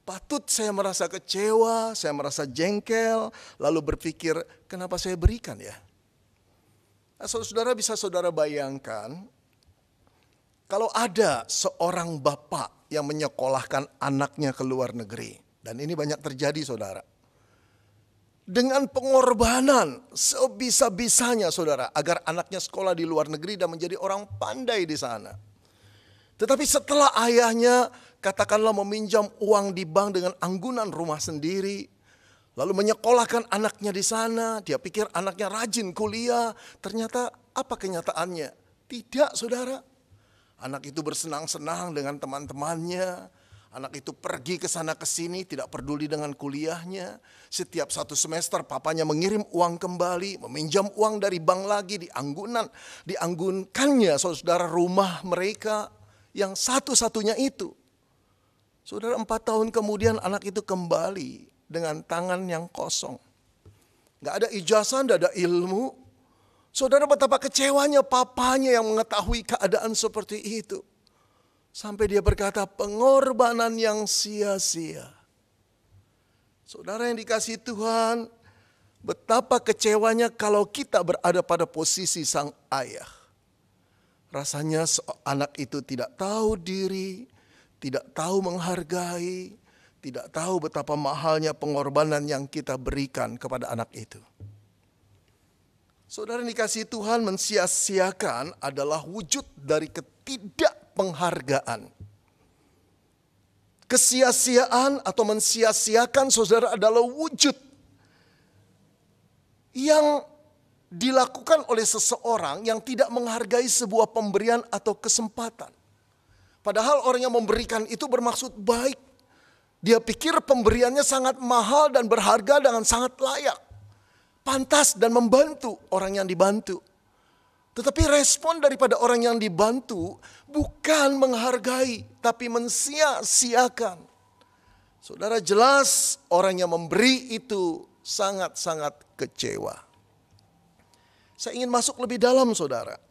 Patut saya merasa kecewa, saya merasa jengkel, lalu berpikir, kenapa saya berikan ya? Nah, saudara bisa saudara bayangkan, kalau ada seorang bapak yang menyekolahkan anaknya ke luar negeri, dan ini banyak terjadi saudara, dengan pengorbanan sebisa-bisanya saudara, agar anaknya sekolah di luar negeri dan menjadi orang pandai di sana. Tetapi setelah ayahnya katakanlah meminjam uang di bank dengan anggunan rumah sendiri, lalu menyekolahkan anaknya di sana, dia pikir anaknya rajin kuliah, ternyata apa kenyataannya? Tidak saudara. Anak itu bersenang-senang dengan teman-temannya, Anak itu pergi ke sana ke sini, tidak peduli dengan kuliahnya. Setiap 1 semester papanya mengirim uang kembali, meminjam uang dari bank lagi, dianggunkannya saudara rumah mereka yang satu-satunya itu. Saudara, 4 tahun kemudian anak itu kembali dengan tangan yang kosong. Gak ada ijazah, gak ada ilmu. Saudara, betapa kecewanya papanya yang mengetahui keadaan seperti itu. Sampai dia berkata, pengorbanan yang sia-sia. Saudara yang dikasihi Tuhan, betapa kecewanya kalau kita berada pada posisi sang ayah. Rasanya anak itu tidak tahu diri, tidak tahu menghargai, tidak tahu betapa mahalnya pengorbanan yang kita berikan kepada anak itu. Saudara yang dikasihi Tuhan, mensia-siakan adalah wujud dari ketidakpenghargaan. Kesia-siaan atau mensia-siakan saudara adalah wujud yang dilakukan oleh seseorang yang tidak menghargai sebuah pemberian atau kesempatan. Padahal orang yang memberikan itu bermaksud baik. Dia pikir pemberiannya sangat mahal dan berharga dengan sangat layak. Pantas dan membantu orang yang dibantu. Tetapi respon daripada orang yang dibantu bukan menghargai, tapi mensia-siakan. Saudara, jelas orang yang memberi itu sangat-sangat kecewa. Saya ingin masuk lebih dalam, saudara.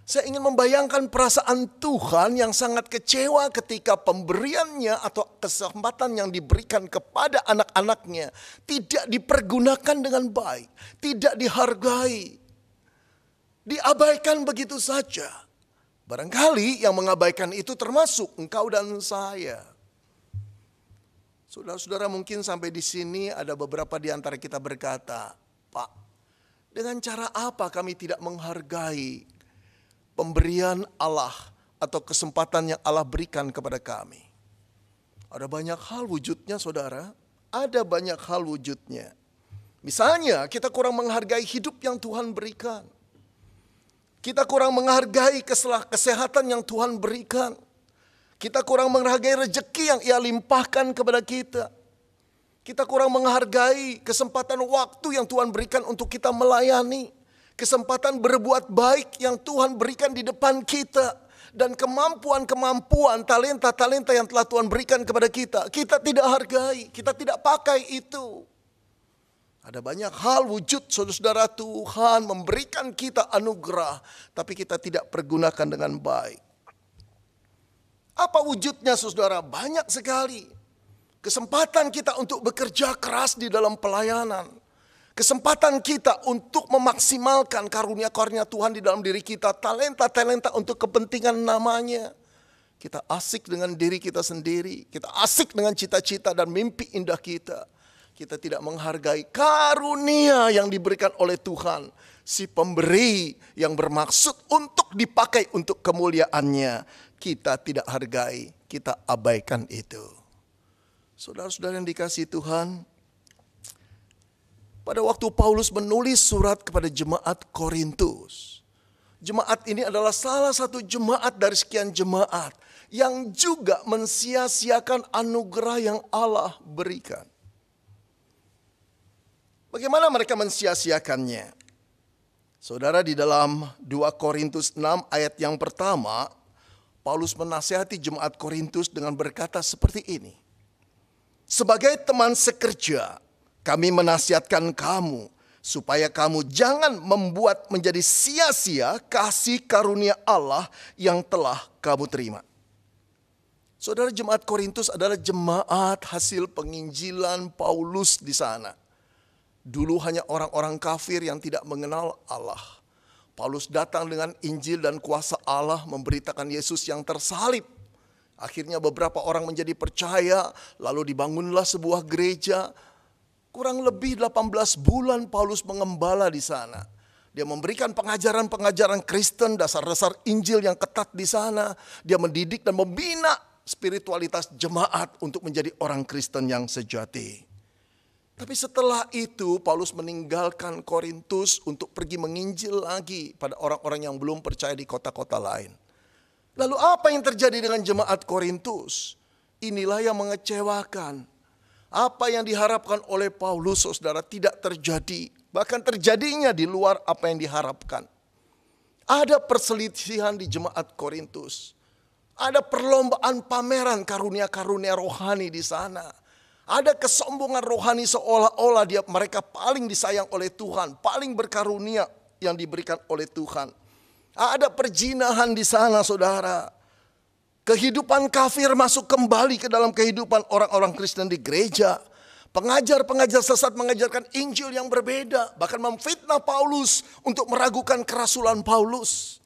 Saya ingin membayangkan perasaan Tuhan yang sangat kecewa ketika pemberiannya atau kesempatan yang diberikan kepada anak-anaknya tidak dipergunakan dengan baik, tidak dihargai, diabaikan begitu saja. Barangkali yang mengabaikan itu termasuk engkau dan saya. Saudara-saudara, mungkin sampai di sini ada beberapa di antara kita berkata, Pak, dengan cara apa kami tidak menghargai pemberian Allah atau kesempatan yang Allah berikan kepada kami? Ada banyak hal wujudnya, saudara. Ada banyak hal wujudnya. Misalnya kita kurang menghargai hidup yang Tuhan berikan. Kita kurang menghargai kesehatan yang Tuhan berikan. Kita kurang menghargai rezeki yang Ia limpahkan kepada kita. Kita kurang menghargai kesempatan waktu yang Tuhan berikan untuk kita melayani. Kesempatan berbuat baik yang Tuhan berikan di depan kita. Dan kemampuan-kemampuan, talenta-talenta yang telah Tuhan berikan kepada kita. Kita tidak hargai, kita tidak pakai itu. Ada banyak hal wujud, saudara-saudara, Tuhan memberikan kita anugerah. Tapi kita tidak pergunakan dengan baik. Apa wujudnya, saudara? Banyak sekali. Kesempatan kita untuk bekerja keras di dalam pelayanan. Kesempatan kita untuk memaksimalkan karunia-karunia Tuhan di dalam diri kita. Talenta-talenta untuk kepentingan namanya. Kita asik dengan diri kita sendiri. Kita asik dengan cita-cita dan mimpi indah kita. Kita tidak menghargai karunia yang diberikan oleh Tuhan. Si pemberi yang bermaksud untuk dipakai untuk kemuliaannya. Kita tidak hargai, kita abaikan itu. Saudara-saudara yang dikasihi Tuhan, pada waktu Paulus menulis surat kepada jemaat Korintus. Jemaat ini adalah salah satu jemaat dari sekian jemaat yang juga mensia-siakan anugerah yang Allah berikan. Bagaimana mereka mensia-siakannya? Saudara, di dalam 2 Korintus 6 ayat yang pertama, Paulus menasihati jemaat Korintus dengan berkata seperti ini. Sebagai teman sekerja, kami menasihatkan kamu supaya kamu jangan membuat menjadi sia-sia kasih karunia Allah yang telah kamu terima. Saudara, jemaat Korintus adalah jemaat hasil penginjilan Paulus di sana. Dulu hanya orang-orang kafir yang tidak mengenal Allah. Paulus datang dengan Injil dan kuasa Allah memberitakan Yesus yang tersalib. Akhirnya beberapa orang menjadi percaya, lalu dibangunlah sebuah gereja. Kurang lebih 18 bulan Paulus mengembala di sana. Dia memberikan pengajaran-pengajaran Kristen, dasar-dasar Injil yang ketat di sana. Dia mendidik dan membina spiritualitas jemaat untuk menjadi orang Kristen yang sejati. Tapi setelah itu Paulus meninggalkan Korintus untuk pergi menginjil lagi pada orang-orang yang belum percaya di kota-kota lain. Lalu apa yang terjadi dengan jemaat Korintus? Inilah yang mengecewakan. Apa yang diharapkan oleh Paulus, saudara, tidak terjadi. Bahkan terjadinya di luar apa yang diharapkan. Ada perselisihan di jemaat Korintus. Ada perlombaan pameran karunia-karunia rohani di sana. Ada kesombongan rohani seolah-olah mereka paling disayang oleh Tuhan. Paling berkarunia yang diberikan oleh Tuhan. Ada perjinahan di sana, saudara. Kehidupan kafir masuk kembali ke dalam kehidupan orang-orang Kristen di gereja. Pengajar-pengajar sesat mengajarkan Injil yang berbeda. Bahkan memfitnah Paulus untuk meragukan kerasulan Paulus.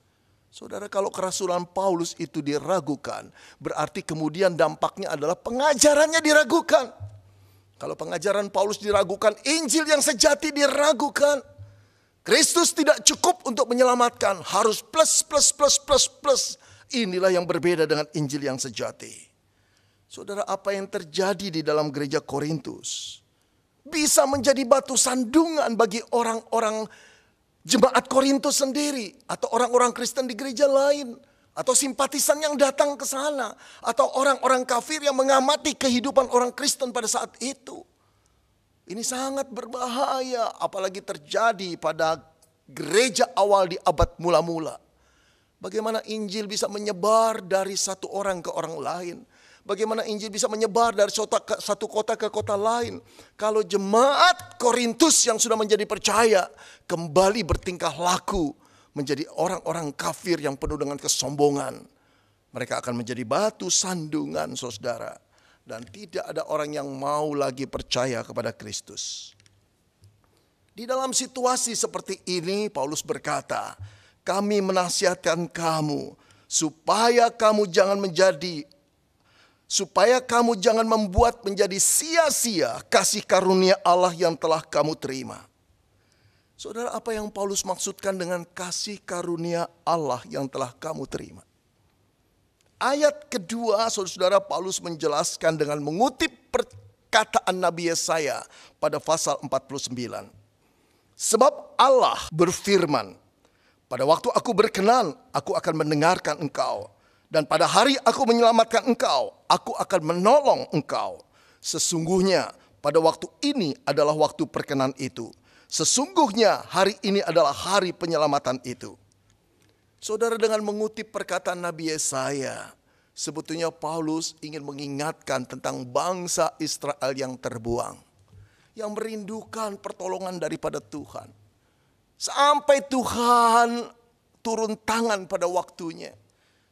Saudara, kalau kerasulan Paulus itu diragukan, berarti kemudian dampaknya adalah pengajarannya diragukan. Kalau pengajaran Paulus diragukan, Injil yang sejati diragukan. Kristus tidak cukup untuk menyelamatkan, harus plus. Inilah yang berbeda dengan Injil yang sejati. Saudara, apa yang terjadi di dalam gereja Korintus bisa menjadi batu sandungan bagi orang-orang jemaat Korintus sendiri, atau orang-orang Kristen di gereja lain, atau simpatisan yang datang ke sana, atau orang-orang kafir yang mengamati kehidupan orang Kristen pada saat itu. Ini sangat berbahaya, apalagi terjadi pada gereja awal di abad mula-mula. Bagaimana Injil bisa menyebar dari satu orang ke orang lain? Bagaimana Injil bisa menyebar dari satu kota ke kota lain? Kalau jemaat Korintus yang sudah menjadi percaya kembali bertingkah laku menjadi orang-orang kafir yang penuh dengan kesombongan, mereka akan menjadi batu sandungan, saudara. Dan tidak ada orang yang mau lagi percaya kepada Kristus. Di dalam situasi seperti ini, Paulus berkata, kami menasihatkan kamu supaya kamu jangan membuat menjadi sia-sia kasih karunia Allah yang telah kamu terima. Saudara, apa yang Paulus maksudkan dengan kasih karunia Allah yang telah kamu terima? Ayat kedua, saudara, Paulus menjelaskan dengan mengutip perkataan Nabi Yesaya pada pasal 49. Sebab Allah berfirman, pada waktu aku berkenan, aku akan mendengarkan engkau. Dan pada hari aku menyelamatkan engkau, aku akan menolong engkau. Sesungguhnya pada waktu ini adalah waktu perkenan itu. Sesungguhnya hari ini adalah hari penyelamatan itu. Saudara, dengan mengutip perkataan Nabi Yesaya, sebetulnya Paulus ingin mengingatkan tentang bangsa Israel yang terbuang, yang merindukan pertolongan daripada Tuhan. Sampai Tuhan turun tangan pada waktunya.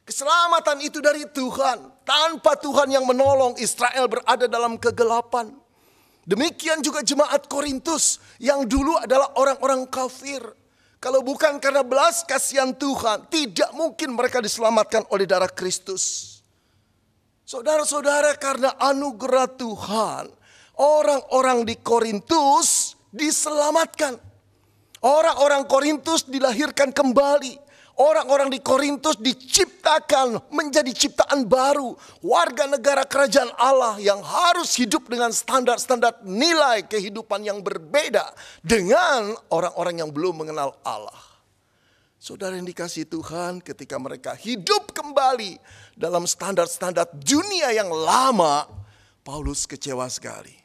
Keselamatan itu dari Tuhan. Tanpa Tuhan yang menolong, Israel berada dalam kegelapan. Demikian juga jemaat Korintus yang dulu adalah orang-orang kafir. Kalau bukan karena belas kasihan Tuhan, tidak mungkin mereka diselamatkan oleh darah Kristus. Saudara-saudara, karena anugerah Tuhan, orang-orang di Korintus diselamatkan. Orang-orang Korintus dilahirkan kembali. Orang-orang di Korintus diciptakan menjadi ciptaan baru. Warga negara kerajaan Allah yang harus hidup dengan standar-standar nilai kehidupan yang berbeda dengan orang-orang yang belum mengenal Allah. Saudara yang dikasihi Tuhan, ketika mereka hidup kembali dalam standar-standar dunia yang lama, Paulus kecewa sekali.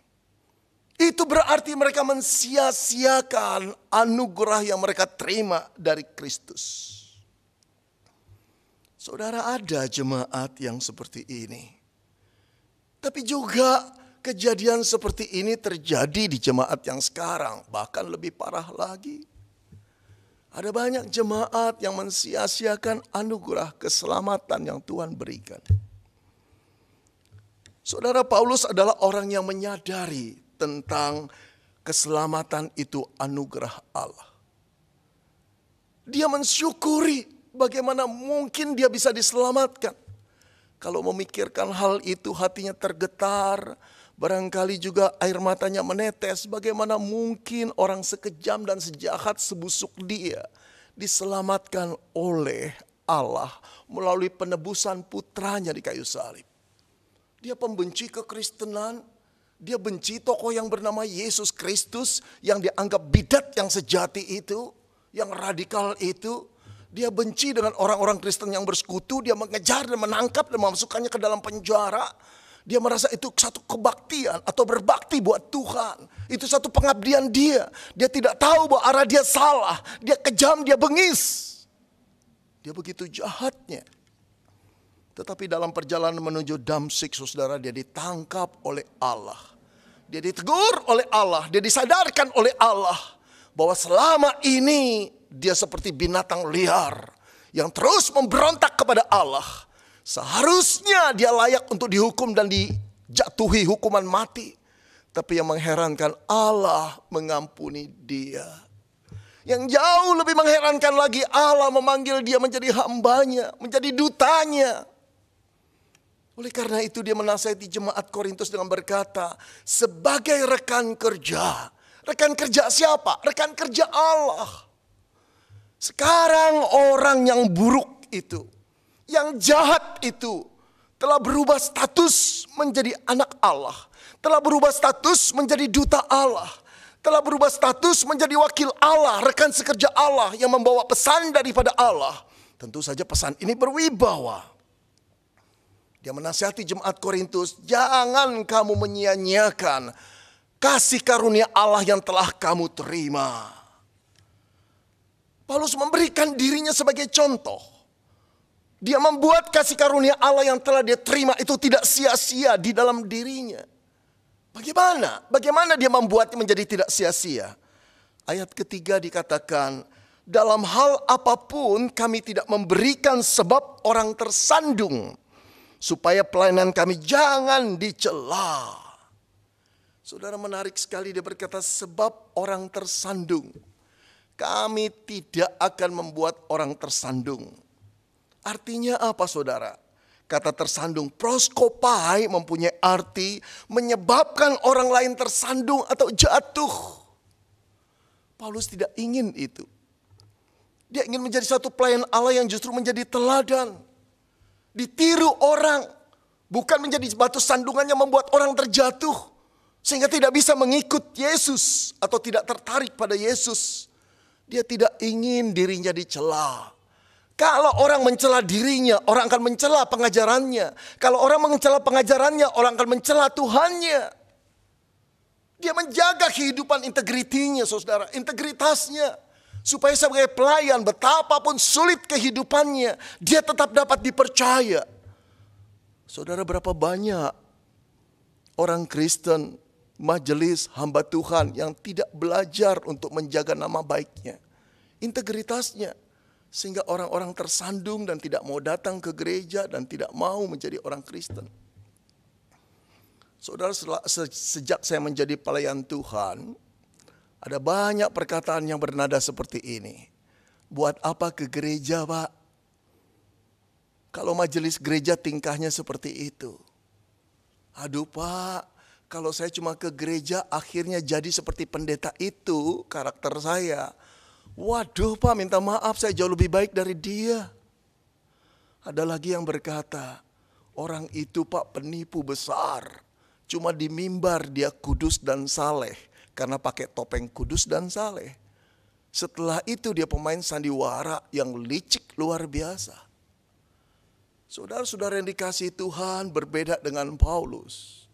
Itu berarti mereka mensia-siakan anugerah yang mereka terima dari Kristus. Saudara, ada jemaat yang seperti ini. Tapi juga kejadian seperti ini terjadi di jemaat yang sekarang. Bahkan lebih parah lagi. Ada banyak jemaat yang mensia-siakan anugerah keselamatan yang Tuhan berikan. Saudara, Paulus adalah orang yang menyadari tentang keselamatan itu anugerah Allah. Dia mensyukuri bagaimana mungkin dia bisa diselamatkan. Kalau memikirkan hal itu hatinya tergetar. Barangkali juga air matanya menetes. Bagaimana mungkin orang sekejam dan sejahat sebusuk dia diselamatkan oleh Allah melalui penebusan putranya di kayu salib. Dia pembenci kekristenan. Dia benci tokoh yang bernama Yesus Kristus yang dianggap bidat yang sejati itu, yang radikal itu. Dia benci dengan orang-orang Kristen yang bersekutu. Dia mengejar dan menangkap dan memasukkannya ke dalam penjara. Dia merasa itu satu kebaktian atau berbakti buat Tuhan. Itu satu pengabdian dia. Dia tidak tahu bahwa arah dia salah. Dia kejam, dia bengis. Dia begitu jahatnya. Tetapi dalam perjalanan menuju Damsyik, saudara, dia ditangkap oleh Allah. Dia ditegur oleh Allah. Dia disadarkan oleh Allah bahwa selama ini dia seperti binatang liar yang terus memberontak kepada Allah. Seharusnya dia layak untuk dihukum dan dijatuhi hukuman mati. Tapi yang mengherankan, Allah mengampuni dia. Yang jauh lebih mengherankan lagi, Allah memanggil dia menjadi hambanya, menjadi dutanya. Oleh karena itu dia menasihati jemaat Korintus dengan berkata, sebagai rekan kerja. Rekan kerja siapa? Rekan kerja Allah. Sekarang orang yang buruk itu, yang jahat itu telah berubah status menjadi anak Allah. Telah berubah status menjadi duta Allah. Telah berubah status menjadi wakil Allah, rekan sekerja Allah yang membawa pesan daripada Allah. Tentu saja pesan ini berwibawa. Dia menasihati jemaat Korintus, jangan kamu menyia-nyiakan kasih karunia Allah yang telah kamu terima. Paulus memberikan dirinya sebagai contoh. Dia membuat kasih karunia Allah yang telah dia terima itu tidak sia-sia di dalam dirinya. Bagaimana? Bagaimana dia membuatnya menjadi tidak sia-sia? Ayat ketiga dikatakan, dalam hal apapun kami tidak memberikan sebab orang tersandung, supaya pelayanan kami jangan dicela. Saudara, menarik sekali dia berkata sebab orang tersandung. Kami tidak akan membuat orang tersandung. Artinya apa, saudara? Kata tersandung, proskopai, mempunyai arti menyebabkan orang lain tersandung atau jatuh. Paulus tidak ingin itu. Dia ingin menjadi satu pelayan Allah yang justru menjadi teladan. Ditiru orang. Bukan menjadi batu sandungan yang membuat orang terjatuh. Sehingga tidak bisa mengikut Yesus atau tidak tertarik pada Yesus. Dia tidak ingin dirinya dicela. Kalau orang mencela dirinya, orang akan mencela pengajarannya. Kalau orang mencela pengajarannya, orang akan mencela Tuhannya. Dia menjaga kehidupan integritinya, saudara, integritasnya. Supaya sebagai pelayan, betapapun sulit kehidupannya, dia tetap dapat dipercaya. Saudara, berapa banyak orang Kristen, majelis, hamba Tuhan yang tidak belajar untuk menjaga nama baiknya, integritasnya. Sehingga orang-orang tersandung dan tidak mau datang ke gereja dan tidak mau menjadi orang Kristen. Saudara, sejak saya menjadi pelayan Tuhan, ada banyak perkataan yang bernada seperti ini. Buat apa ke gereja, Pak? Kalau majelis gereja tingkahnya seperti itu. Aduh, Pak, kalau saya cuma ke gereja akhirnya jadi seperti pendeta itu karakter saya. Waduh, Pak, minta maaf, saya jauh lebih baik dari dia. Ada lagi yang berkata, orang itu, Pak, penipu besar. Cuma di mimbar dia kudus dan saleh karena pakai topeng kudus dan saleh. Setelah itu dia pemain sandiwara yang licik luar biasa. Saudara-saudara yang dikasihi Tuhan, berbeda dengan Paulus.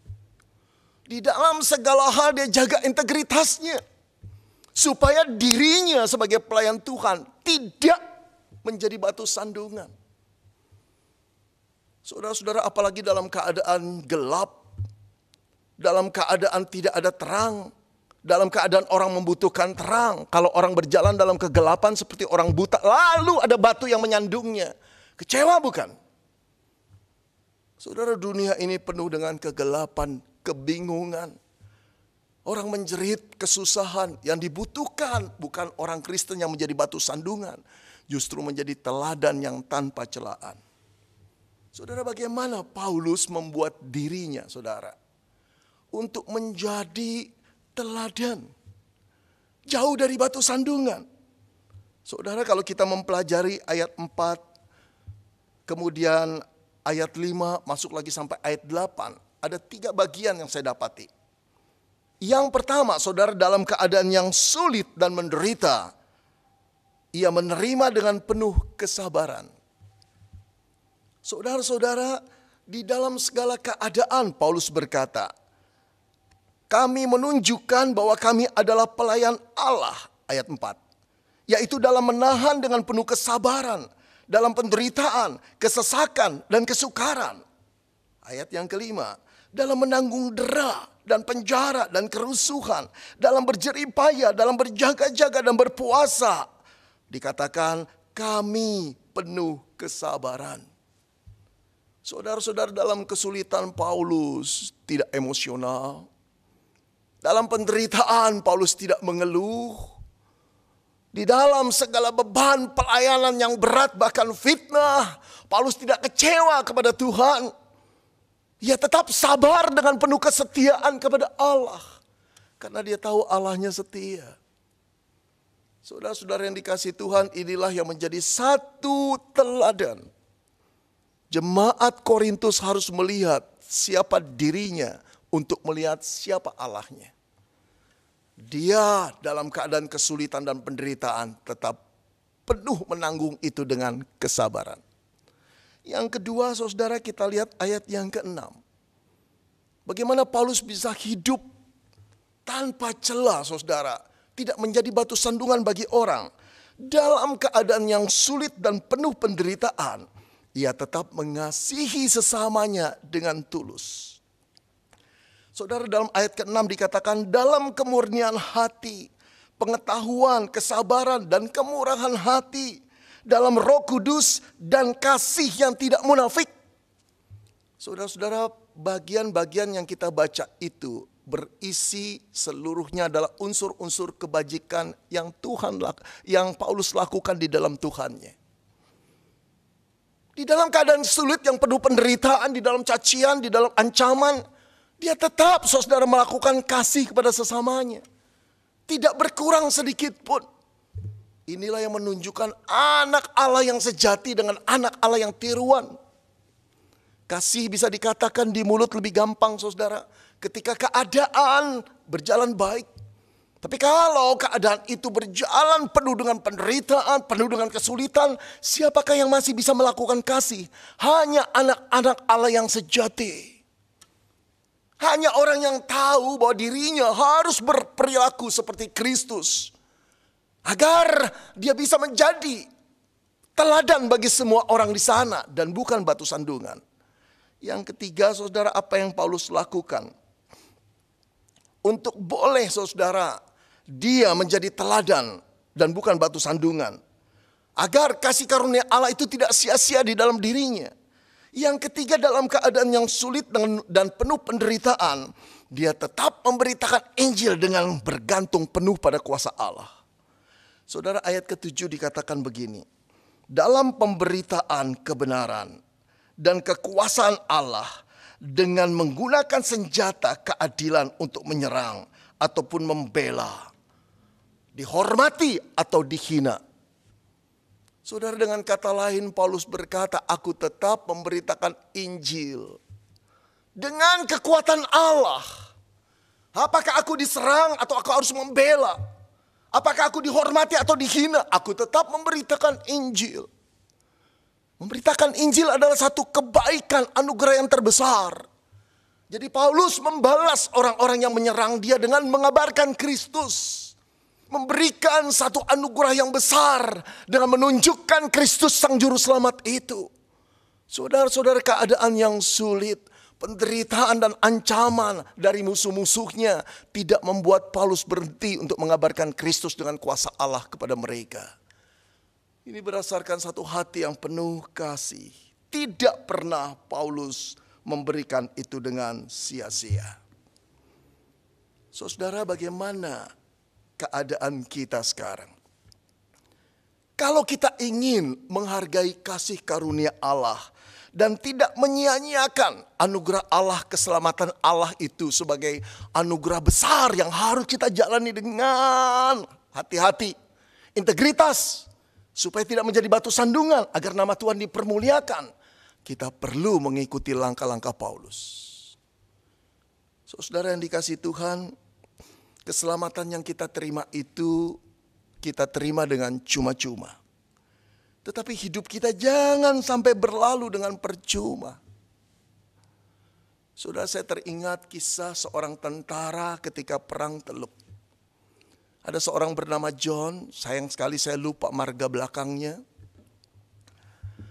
Di dalam segala hal dia jaga integritasnya. Supaya dirinya sebagai pelayan Tuhan tidak menjadi batu sandungan. Saudara-saudara, apalagi dalam keadaan gelap, dalam keadaan tidak ada terang, dalam keadaan orang membutuhkan terang. Kalau orang berjalan dalam kegelapan seperti orang buta, lalu ada batu yang menyandungnya. Kecewa bukan? Saudara, dunia ini penuh dengan kegelapan, kebingungan. Orang menjerit kesusahan, yang dibutuhkan bukan orang Kristen yang menjadi batu sandungan. Justru menjadi teladan yang tanpa celaan. Saudara, bagaimana Paulus membuat dirinya, saudara, untuk menjadi teladan. Jauh dari batu sandungan. Saudara, kalau kita mempelajari ayat 4, kemudian ayat 5, masuk lagi sampai ayat 8. Ada 3 bagian yang saya dapati. Yang pertama, saudara, dalam keadaan yang sulit dan menderita, ia menerima dengan penuh kesabaran. Saudara-saudara, Di dalam segala keadaan Paulus berkata, kami menunjukkan bahwa kami adalah pelayan Allah, ayat 4. Yaitu dalam menahan dengan penuh kesabaran, dalam penderitaan, kesesakan, dan kesukaran. Ayat yang kelima, dalam menanggung dera dan penjara dan kerusuhan, dalam berjeripaya, dalam berjaga-jaga dan berpuasa. Dikatakan kami penuh kesabaran. Saudara-saudara, dalam kesulitan Paulus tidak emosional. Dalam penderitaan Paulus tidak mengeluh. Di dalam segala beban pelayanan yang berat bahkan fitnah, Paulus tidak kecewa kepada Tuhan. Ia tetap sabar dengan penuh kesetiaan kepada Allah. Karena dia tahu Allahnya setia. Saudara-saudara yang dikasihi Tuhan, inilah yang menjadi satu teladan. Jemaat Korintus harus melihat siapa dirinya untuk melihat siapa Allahnya. Dia dalam keadaan kesulitan dan penderitaan tetap penuh menanggung itu dengan kesabaran. Yang kedua, saudara, kita lihat ayat yang ke-6. Bagaimana Paulus bisa hidup tanpa celah, saudara. Tidak menjadi batu sandungan bagi orang. Dalam keadaan yang sulit dan penuh penderitaan, ia tetap mengasihi sesamanya dengan tulus. Saudara, dalam ayat ke-6 dikatakan dalam kemurnian hati, pengetahuan, kesabaran, dan kemurahan hati, dalam Roh Kudus dan kasih yang tidak munafik. Saudara-saudara, bagian-bagian yang kita baca itu berisi seluruhnya adalah unsur-unsur kebajikan yang Paulus lakukan di dalam Tuhannya. Di dalam keadaan sulit yang penuh penderitaan, di dalam cacian, di dalam ancaman, dia tetap, saudara, melakukan kasih kepada sesamanya. Tidak berkurang sedikit pun. Inilah yang menunjukkan anak Allah yang sejati dengan anak Allah yang tiruan. Kasih bisa dikatakan di mulut lebih gampang, saudara, ketika keadaan berjalan baik. Tapi kalau keadaan itu berjalan penuh dengan penderitaan, penuh dengan kesulitan, siapakah yang masih bisa melakukan kasih? Hanya anak-anak Allah yang sejati. Hanya orang yang tahu bahwa dirinya harus berperilaku seperti Kristus. Agar dia bisa menjadi teladan bagi semua orang di sana dan bukan batu sandungan. Yang ketiga, saudara, apa yang Paulus lakukan? Untuk boleh, saudara, dia menjadi teladan dan bukan batu sandungan. Agar kasih karunia Allah itu tidak sia-sia di dalam dirinya. Yang ketiga, dalam keadaan yang sulit dan penuh penderitaan, dia tetap memberitakan Injil dengan bergantung penuh pada kuasa Allah. Saudara, ayat ke-7 dikatakan begini. Dalam pemberitaan kebenaran dan kekuasaan Allah dengan menggunakan senjata keadilan untuk menyerang ataupun membela, dihormati atau dihina. Saudara, dengan kata lain Paulus berkata, aku tetap memberitakan Injil dengan kekuatan Allah. Apakah aku diserang atau aku harus membela? Apakah aku dihormati atau dihina? Aku tetap memberitakan Injil. Memberitakan Injil adalah satu kebaikan, anugerah yang terbesar. Jadi Paulus membalas orang-orang yang menyerang dia dengan mengabarkan Kristus. Memberikan satu anugerah yang besar dengan menunjukkan Kristus Sang Juru Selamat itu. Saudara-saudara, keadaan yang sulit, penderitaan dan ancaman dari musuh-musuhnya tidak membuat Paulus berhenti untuk mengabarkan Kristus dengan kuasa Allah kepada mereka. Ini berdasarkan satu hati yang penuh kasih. Tidak pernah Paulus memberikan itu dengan sia-sia. Saudara, bagaimana keadaan kita sekarang? Kalau kita ingin menghargai kasih karunia Allah dan tidak menyia-nyiakan anugerah Allah, keselamatan Allah itu sebagai anugerah besar yang harus kita jalani dengan hati-hati, integritas, supaya tidak menjadi batu sandungan agar nama Tuhan dipermuliakan, kita perlu mengikuti langkah-langkah Paulus. Saudara yang dikasihi Tuhan, keselamatan yang kita terima itu kita terima dengan cuma-cuma. Tetapi hidup kita jangan sampai berlalu dengan percuma. Saudara, saya teringat kisah seorang tentara ketika perang Teluk. Ada seorang bernama John, sayang sekali saya lupa marga belakangnya.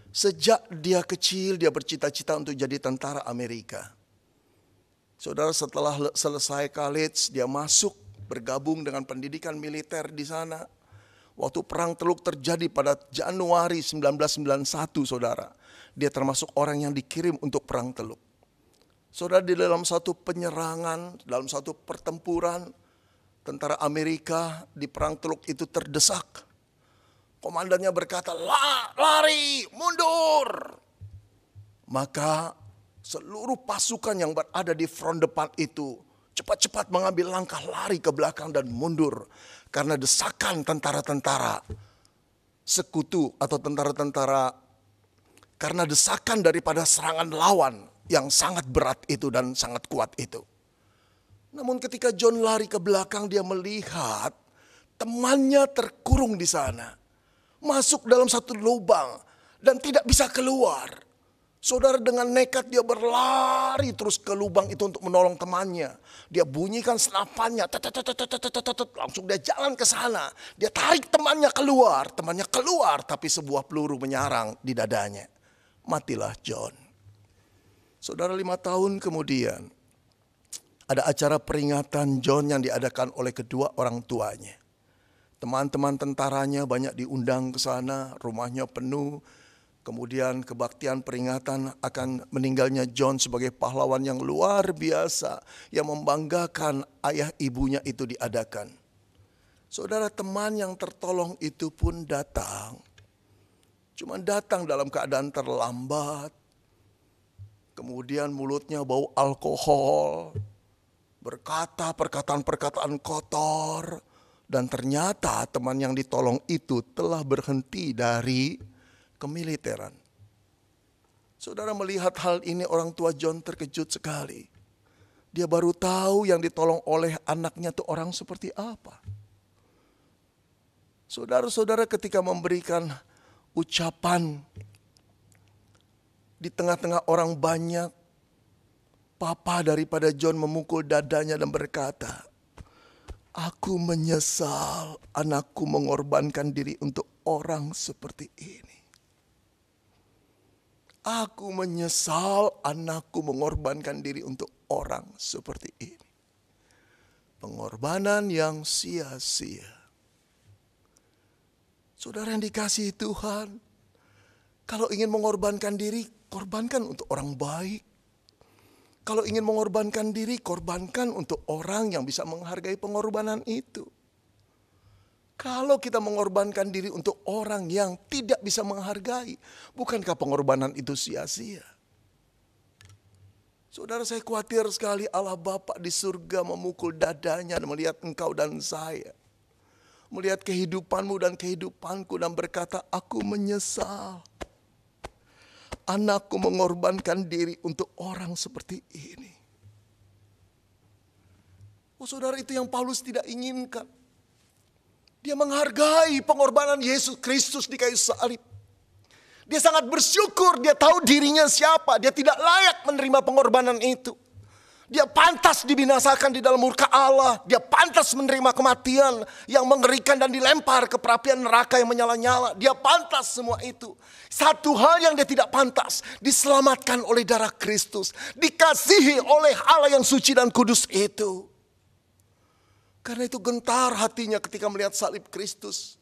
Sejak dia kecil dia bercita-cita untuk jadi tentara Amerika. Saudara, setelah selesai college dia masuk bergabung dengan pendidikan militer di sana. Waktu perang Teluk terjadi pada Januari 1991, saudara, dia termasuk orang yang dikirim untuk perang Teluk. Saudara, di dalam satu penyerangan, dalam satu pertempuran, tentara Amerika di perang Teluk itu terdesak. Komandannya berkata, lari, mundur. Maka seluruh pasukan yang berada di front depan itu cepat-cepat mengambil langkah lari ke belakang dan mundur. Karena desakan tentara-tentara sekutu atau tentara-tentara, karena desakan daripada serangan lawan yang sangat berat itu dan sangat kuat itu. Namun ketika John lari ke belakang, dia melihat temannya terkurung di sana. Masuk dalam satu lubang dan tidak bisa keluar. Saudara, dengan nekat dia berlari terus ke lubang itu untuk menolong temannya. Dia bunyikan senapannya, langsung dia jalan ke sana. Dia tarik temannya keluar tapi sebuah peluru menyarang di dadanya. Matilah John. Saudara, 5 tahun kemudian ada acara peringatan John yang diadakan oleh kedua orang tuanya. Teman-teman tentaranya banyak diundang ke sana, rumahnya penuh. Kemudian kebaktian peringatan akan meninggalnya John sebagai pahlawan yang luar biasa, yang membanggakan ayah ibunya itu diadakan. Saudara, teman yang tertolong itu pun datang. Cuma datang dalam keadaan terlambat. Kemudian mulutnya bau alkohol. Berkata perkataan-perkataan kotor. Dan ternyata teman yang ditolong itu telah berhenti dari kemiliteran. Saudara, melihat hal ini orang tua John terkejut sekali. Dia baru tahu yang ditolong oleh anaknya itu orang seperti apa. Saudara-saudara, ketika memberikan ucapan di tengah-tengah orang banyak, papa daripada John memukul dadanya dan berkata, "Aku menyesal anakku mengorbankan diri untuk orang seperti ini. Aku menyesal anakku mengorbankan diri untuk orang seperti ini." Pengorbanan yang sia-sia. Saudara yang dikasihi Tuhan, kalau ingin mengorbankan diri, korbankan untuk orang baik. Kalau ingin mengorbankan diri, korbankan untuk orang yang bisa menghargai pengorbanan itu. Kalau kita mengorbankan diri untuk orang yang tidak bisa menghargai, bukankah pengorbanan itu sia-sia? Saudara, saya khawatir sekali Allah Bapa di surga memukul dadanya dan melihat engkau dan saya. Melihat kehidupanmu dan kehidupanku dan berkata, "Aku menyesal. Anakku mengorbankan diri untuk orang seperti ini." Oh saudara, itu yang Paulus tidak inginkan. Dia menghargai pengorbanan Yesus Kristus di kayu salib. Dia sangat bersyukur, dia tahu dirinya siapa. Dia tidak layak menerima pengorbanan itu. Dia pantas dibinasakan di dalam murka Allah. Dia pantas menerima kematian yang mengerikan dan dilempar ke perapian neraka yang menyala-nyala. Dia pantas semua itu. Satu hal yang dia tidak pantas, diselamatkan oleh darah Kristus. Dikasihi oleh Allah yang suci dan kudus itu. Karena itu gentar hatinya ketika melihat salib Kristus.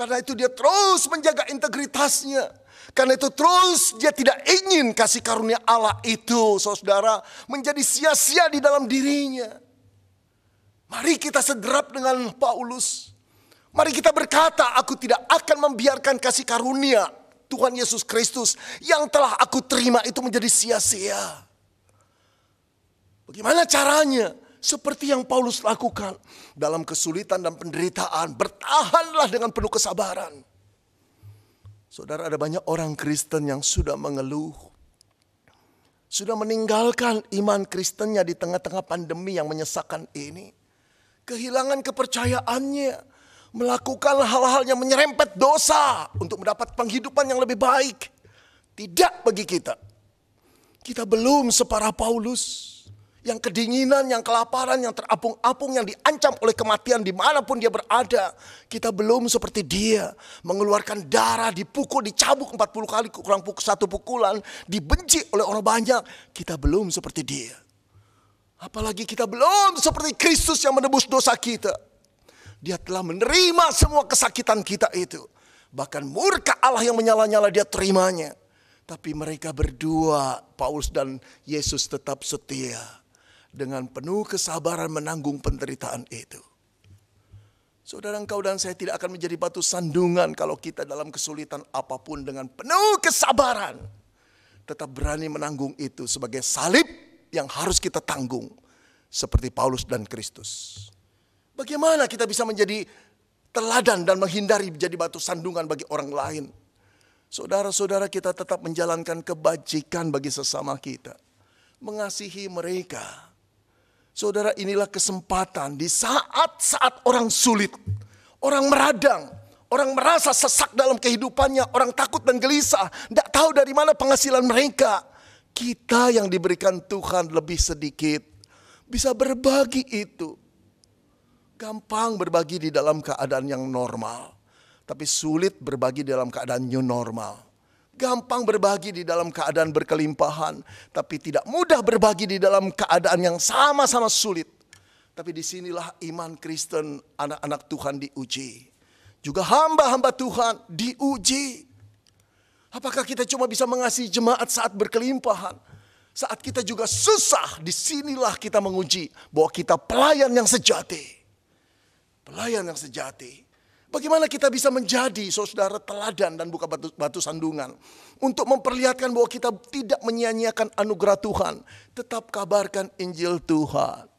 Karena itu dia terus menjaga integritasnya. Karena itu terus dia tidak ingin kasih karunia Allah itu, saudara, menjadi sia-sia di dalam dirinya. Mari kita sederap dengan Paulus. Mari kita berkata, "Aku tidak akan membiarkan kasih karunia Tuhan Yesus Kristus yang telah aku terima itu menjadi sia-sia." Bagaimana caranya? Seperti yang Paulus lakukan dalam kesulitan dan penderitaan, bertahanlah dengan penuh kesabaran. Saudara, ada banyak orang Kristen yang sudah mengeluh, sudah meninggalkan iman Kristennya di tengah-tengah pandemi yang menyesakkan ini. Kehilangan kepercayaannya, melakukan hal-hal yang menyerempet dosa untuk mendapat penghidupan yang lebih baik. Tidak bagi kita. Kita belum separah Paulus. Yang kedinginan, yang kelaparan, yang terapung-apung, yang diancam oleh kematian dimanapun dia berada. Kita belum seperti dia. Mengeluarkan darah, dipukul, dicabuk 40 kali, kurang satu pukulan. Dibenci oleh orang banyak. Kita belum seperti dia. Apalagi kita belum seperti Kristus yang menebus dosa kita. Dia telah menerima semua kesakitan kita itu. Bahkan murka Allah yang menyala-nyala dia terimanya. Tapi mereka berdua, Paulus dan Yesus, tetap setia. Dengan penuh kesabaran menanggung penderitaan itu. Saudara, engkau dan saya tidak akan menjadi batu sandungan kalau kita dalam kesulitan apapun dengan penuh kesabaran. Tetap berani menanggung itu sebagai salib yang harus kita tanggung. Seperti Paulus dan Kristus. Bagaimana kita bisa menjadi teladan dan menghindari menjadi batu sandungan bagi orang lain? Saudara-saudara, kita tetap menjalankan kebajikan bagi sesama kita. Mengasihi mereka. Saudara, inilah kesempatan di saat-saat orang sulit, orang meradang, orang merasa sesak dalam kehidupannya, orang takut dan gelisah, tidak tahu dari mana penghasilan mereka. Kita yang diberikan Tuhan lebih sedikit, bisa berbagi itu. Gampang berbagi di dalam keadaan yang normal, tapi sulit berbagi dalam keadaan new normal. Gampang berbagi di dalam keadaan berkelimpahan, tapi tidak mudah berbagi di dalam keadaan yang sama-sama sulit. Tapi disinilah iman Kristen, anak-anak Tuhan diuji. Juga hamba-hamba Tuhan diuji. Apakah kita cuma bisa mengasihi jemaat saat berkelimpahan? Saat kita juga susah, disinilah kita menguji bahwa kita pelayan yang sejati. Pelayan yang sejati. Bagaimana kita bisa menjadi saudara teladan dan bukan batu sandungan. Untuk memperlihatkan bahwa kita tidak menyia-nyiakan anugerah Tuhan. Tetap kabarkan Injil Tuhan.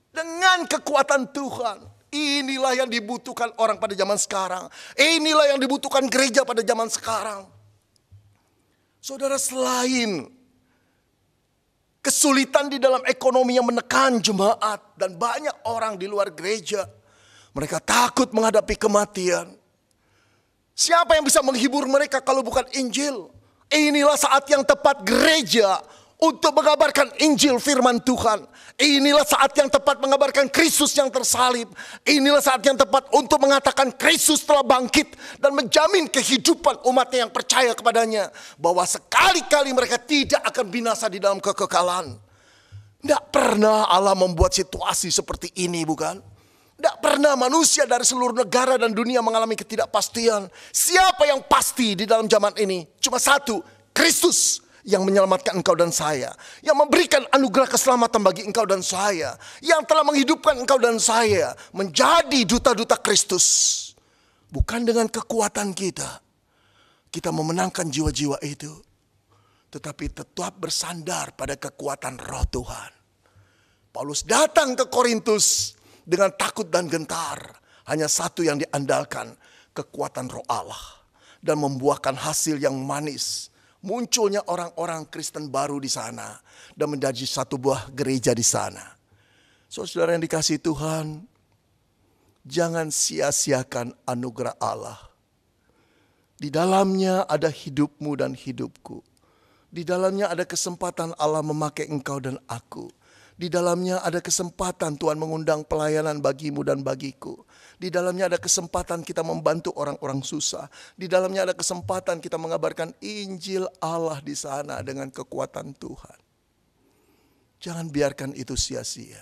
Dengan kekuatan Tuhan. Inilah yang dibutuhkan orang pada zaman sekarang. Inilah yang dibutuhkan gereja pada zaman sekarang. Saudara, selain kesulitan di dalam ekonomi yang menekan jemaat. Dan banyak orang di luar gereja. Mereka takut menghadapi kematian. Siapa yang bisa menghibur mereka kalau bukan Injil? Inilah saat yang tepat gereja untuk mengabarkan Injil firman Tuhan. Inilah saat yang tepat mengabarkan Kristus yang tersalib. Inilah saat yang tepat untuk mengatakan Kristus telah bangkit dan menjamin kehidupan umatnya yang percaya kepadanya. Bahwa sekali-kali mereka tidak akan binasa di dalam kekekalan. Tidak pernah Allah membuat situasi seperti ini, bukan? Tidak pernah manusia dari seluruh negara dan dunia mengalami ketidakpastian. Siapa yang pasti di dalam zaman ini? Cuma satu, Kristus yang menyelamatkan engkau dan saya. Yang memberikan anugerah keselamatan bagi engkau dan saya. Yang telah menghidupkan engkau dan saya menjadi duta-duta Kristus. Bukan dengan kekuatan kita. Kita memenangkan jiwa-jiwa itu. Tetapi tetap bersandar pada kekuatan Roh Tuhan. Paulus datang ke Korintus dengan takut dan gentar. Hanya satu yang diandalkan, kekuatan Roh Allah. Dan membuahkan hasil yang manis. Munculnya orang-orang Kristen baru di sana. Dan menjadi satu buah gereja di sana. Saudara yang dikasihi Tuhan, jangan sia-siakan anugerah Allah. Di dalamnya ada hidupmu dan hidupku. Di dalamnya ada kesempatan Allah memakai engkau dan aku. Di dalamnya ada kesempatan Tuhan mengundang pelayanan bagimu dan bagiku. Di dalamnya ada kesempatan kita membantu orang-orang susah. Di dalamnya ada kesempatan kita mengabarkan Injil Allah di sana dengan kekuatan Tuhan. Jangan biarkan itu sia-sia.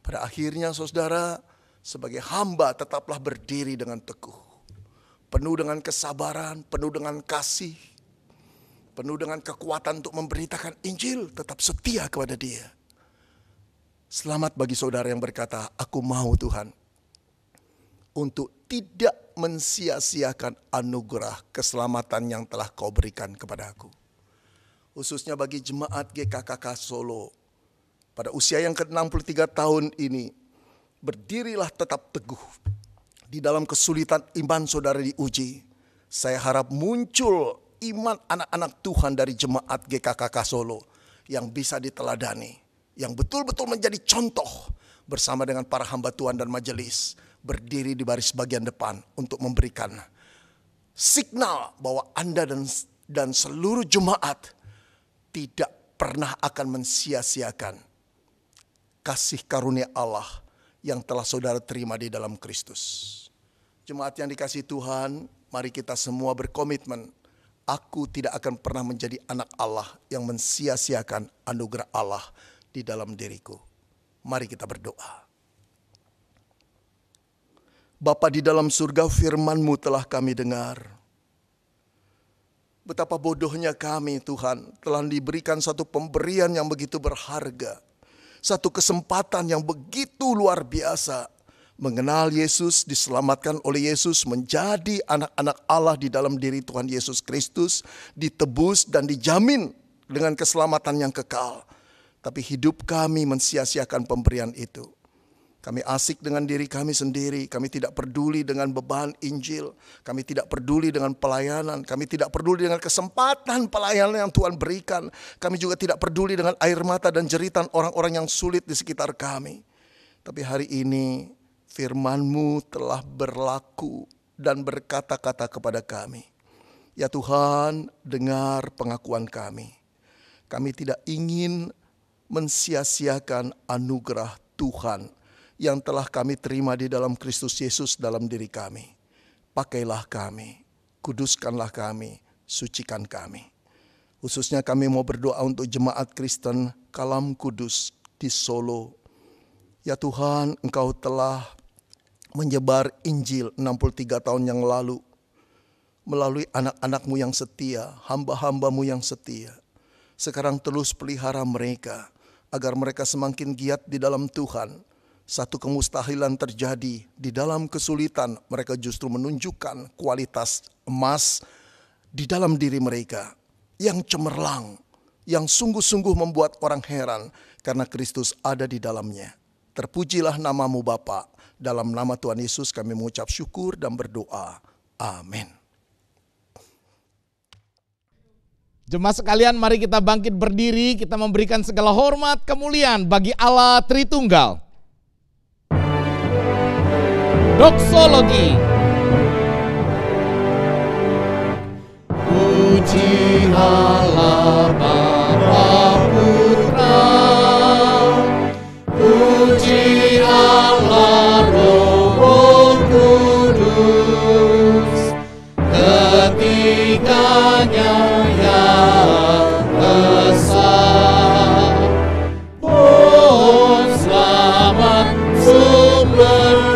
Pada akhirnya saudara, sebagai hamba tetaplah berdiri dengan teguh. Penuh dengan kesabaran, penuh dengan kasih. Penuh dengan kekuatan untuk memberitakan Injil, tetap setia kepada Dia. Selamat bagi saudara yang berkata, aku mau Tuhan, untuk tidak mensia-siakan anugerah keselamatan yang telah kau berikan kepada aku. Khususnya bagi jemaat GKKK Solo, pada usia yang ke-63 tahun ini, berdirilah tetap teguh. Di dalam kesulitan iman saudara diuji, saya harap muncul iman anak-anak Tuhan dari jemaat GKKK Solo yang bisa diteladani. Yang betul-betul menjadi contoh bersama dengan para hamba Tuhan dan majelis. Berdiri di baris bagian depan untuk memberikan signal bahwa Anda dan seluruh jemaat tidak pernah akan mensia-siakan kasih karunia Allah yang telah saudara terima di dalam Kristus. Jemaat yang dikasihi Tuhan, mari kita semua berkomitmen, aku tidak akan pernah menjadi anak Allah yang mensia-siakan anugerah Allah di dalam diriku. Mari kita berdoa. Bapa di dalam surga, firman-Mu telah kami dengar. Betapa bodohnya kami Tuhan, telah diberikan satu pemberian yang begitu berharga. Satu kesempatan yang begitu luar biasa. Mengenal Yesus, diselamatkan oleh Yesus, menjadi anak-anak Allah di dalam diri Tuhan Yesus Kristus, ditebus dan dijamin dengan keselamatan yang kekal. Tapi hidup kami mensia-siakan pemberian itu. Kami asik dengan diri kami sendiri, kami tidak peduli dengan beban Injil, kami tidak peduli dengan pelayanan, kami tidak peduli dengan kesempatan pelayanan yang Tuhan berikan. Kami juga tidak peduli dengan air mata dan jeritan orang-orang yang sulit di sekitar kami. Tapi hari ini firman-Mu telah berlaku dan berkata-kata kepada kami. Ya Tuhan, dengar pengakuan kami. Kami tidak ingin mensia-siakan anugerah Tuhan yang telah kami terima di dalam Kristus Yesus dalam diri kami. Pakailah kami, kuduskanlah kami, sucikan kami. Khususnya kami mau berdoa untuk jemaat Kristen Kalam Kudus di Solo. Ya Tuhan, Engkau telah menyebar Injil 63 tahun yang lalu melalui anak-anak-Mu yang setia, hamba-hamba-Mu yang setia. Sekarang terus pelihara mereka agar mereka semakin giat di dalam Tuhan. Satu kemustahilan terjadi di dalam kesulitan, mereka justru menunjukkan kualitas emas di dalam diri mereka yang cemerlang, yang sungguh-sungguh membuat orang heran karena Kristus ada di dalamnya. Terpujilah nama-Mu Bapa. Dalam nama Tuhan Yesus kami mengucap syukur dan berdoa. Amin. Jemaat sekalian, mari kita bangkit berdiri, kita memberikan segala hormat kemuliaan bagi Allah Tritunggal. Doksologi. Puji Allah Bapa Putra, puji Allah Roh Kudus, ketiganya yang esa. Oh selamat sumber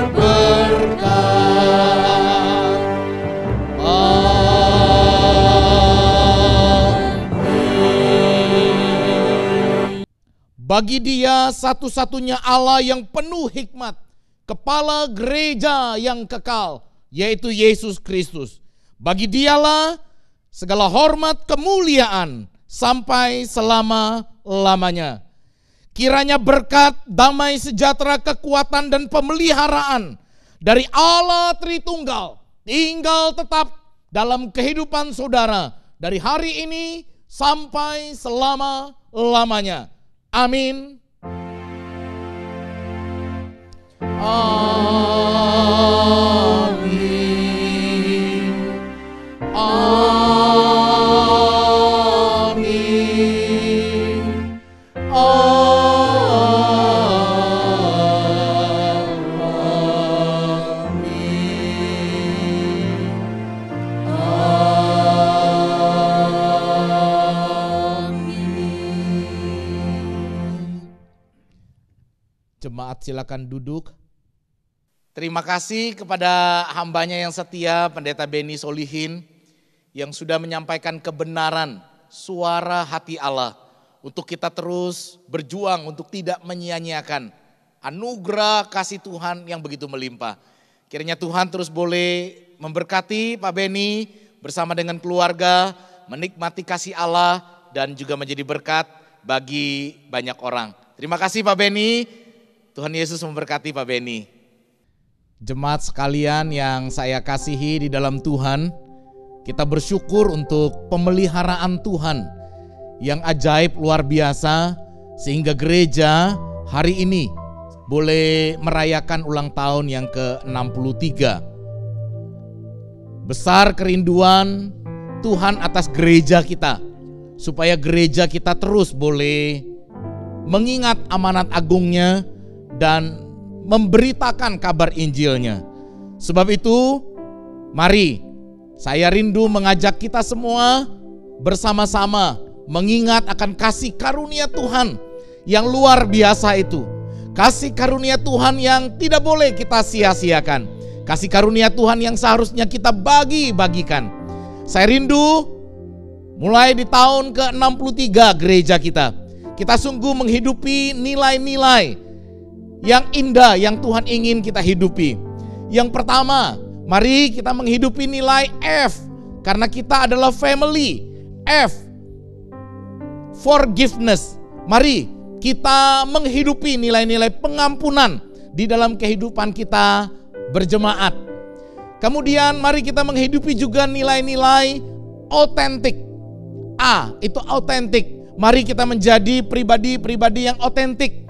bagi Dia satu-satunya Allah yang penuh hikmat, kepala gereja yang kekal, yaitu Yesus Kristus. Bagi Dialah segala hormat kemuliaan sampai selama-lamanya. Kiranya berkat, damai sejahtera, kekuatan dan pemeliharaan dari Allah Tritunggal tinggal tetap dalam kehidupan saudara dari hari ini sampai selama-lamanya. Amin. Amin. Amin. Jemaat silakan duduk. Terima kasih kepada hambanya yang setia, Pendeta Beni Solihin, yang sudah menyampaikan kebenaran suara hati Allah untuk kita terus berjuang untuk tidak menyia-nyiakan anugerah kasih Tuhan yang begitu melimpah. Kiranya Tuhan terus boleh memberkati Pak Beni bersama dengan keluarga, menikmati kasih Allah dan juga menjadi berkat bagi banyak orang. Terima kasih Pak Beni. Tuhan Yesus memberkati Pak Beni. Jemaat sekalian yang saya kasihi di dalam Tuhan, kita bersyukur untuk pemeliharaan Tuhan yang ajaib luar biasa sehingga gereja hari ini boleh merayakan ulang tahun yang ke-63. Besar kerinduan Tuhan atas gereja kita supaya gereja kita terus boleh mengingat amanat agungnya dan memberitakan kabar Injilnya. Sebab itu, mari saya rindu mengajak kita semua bersama-sama mengingat akan kasih karunia Tuhan yang luar biasa itu. Kasih karunia Tuhan yang tidak boleh kita sia-siakan. Kasih karunia Tuhan yang seharusnya kita bagi-bagikan. Saya rindu mulai di tahun ke-63 gereja kita sungguh menghidupi nilai-nilai yang indah yang Tuhan ingin kita hidupi. Yang pertama, mari kita menghidupi nilai F, karena kita adalah family. F, forgiveness. Mari kita menghidupi nilai-nilai pengampunan di dalam kehidupan kita berjemaat. Kemudian mari kita menghidupi juga nilai-nilai otentik. A, itu autentik. Mari kita menjadi pribadi-pribadi yang otentik.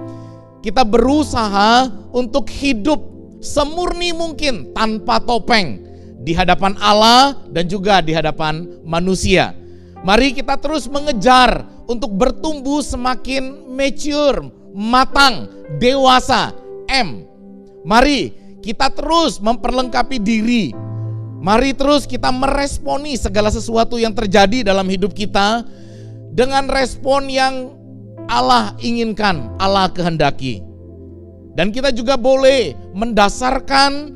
Kita berusaha untuk hidup semurni mungkin tanpa topeng di hadapan Allah dan juga di hadapan manusia. Mari kita terus mengejar untuk bertumbuh semakin mature, matang, dewasa. M. Mari kita terus memperlengkapi diri. Mari terus kita meresponi segala sesuatu yang terjadi dalam hidup kita dengan respon yang Allah inginkan, Allah kehendaki. Dan kita juga boleh mendasarkan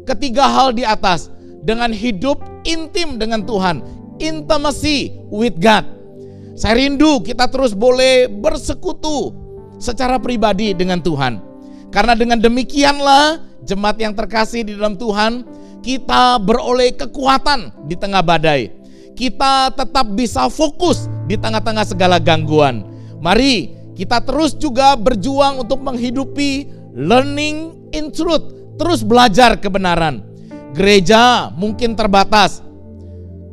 ketiga hal di atas dengan hidup intim dengan Tuhan, intimacy with God. Saya rindu kita terus boleh bersekutu secara pribadi dengan Tuhan. Karena dengan demikianlah jemaat yang terkasih di dalam Tuhan, kita beroleh kekuatan di tengah badai. Kita tetap bisa fokus di tengah-tengah segala gangguan. Mari kita terus juga berjuang untuk menghidupi learning in truth, terus belajar kebenaran. Gereja mungkin terbatas,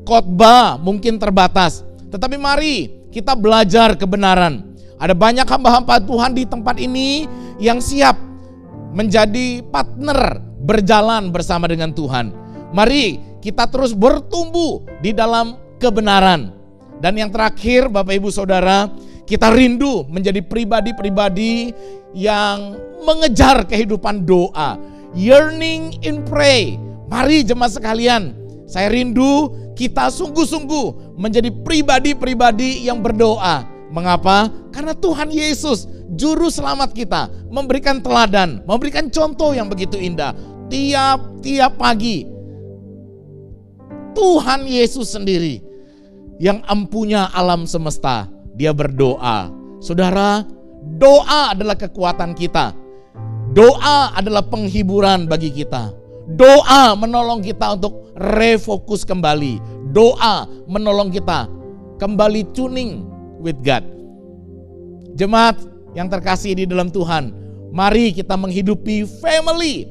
khotbah mungkin terbatas, tetapi mari kita belajar kebenaran. Ada banyak hamba-hamba Tuhan di tempat ini yang siap menjadi partner berjalan bersama dengan Tuhan. Mari kita terus bertumbuh di dalam kebenaran. Dan yang terakhir, Bapak Ibu Saudara, kita rindu menjadi pribadi-pribadi yang mengejar kehidupan doa. Yearning in pray. Mari jemaat sekalian, saya rindu kita sungguh-sungguh menjadi pribadi-pribadi yang berdoa. Mengapa? Karena Tuhan Yesus, Juru Selamat kita, memberikan teladan, memberikan contoh yang begitu indah. Tiap pagi, Tuhan Yesus sendiri yang empunya alam semesta, Dia berdoa. Saudara, doa adalah kekuatan kita. Doa adalah penghiburan bagi kita. Doa menolong kita untuk refokus kembali. Doa menolong kita kembali tuning with God. Jemaat yang terkasih di dalam Tuhan, mari kita menghidupi family,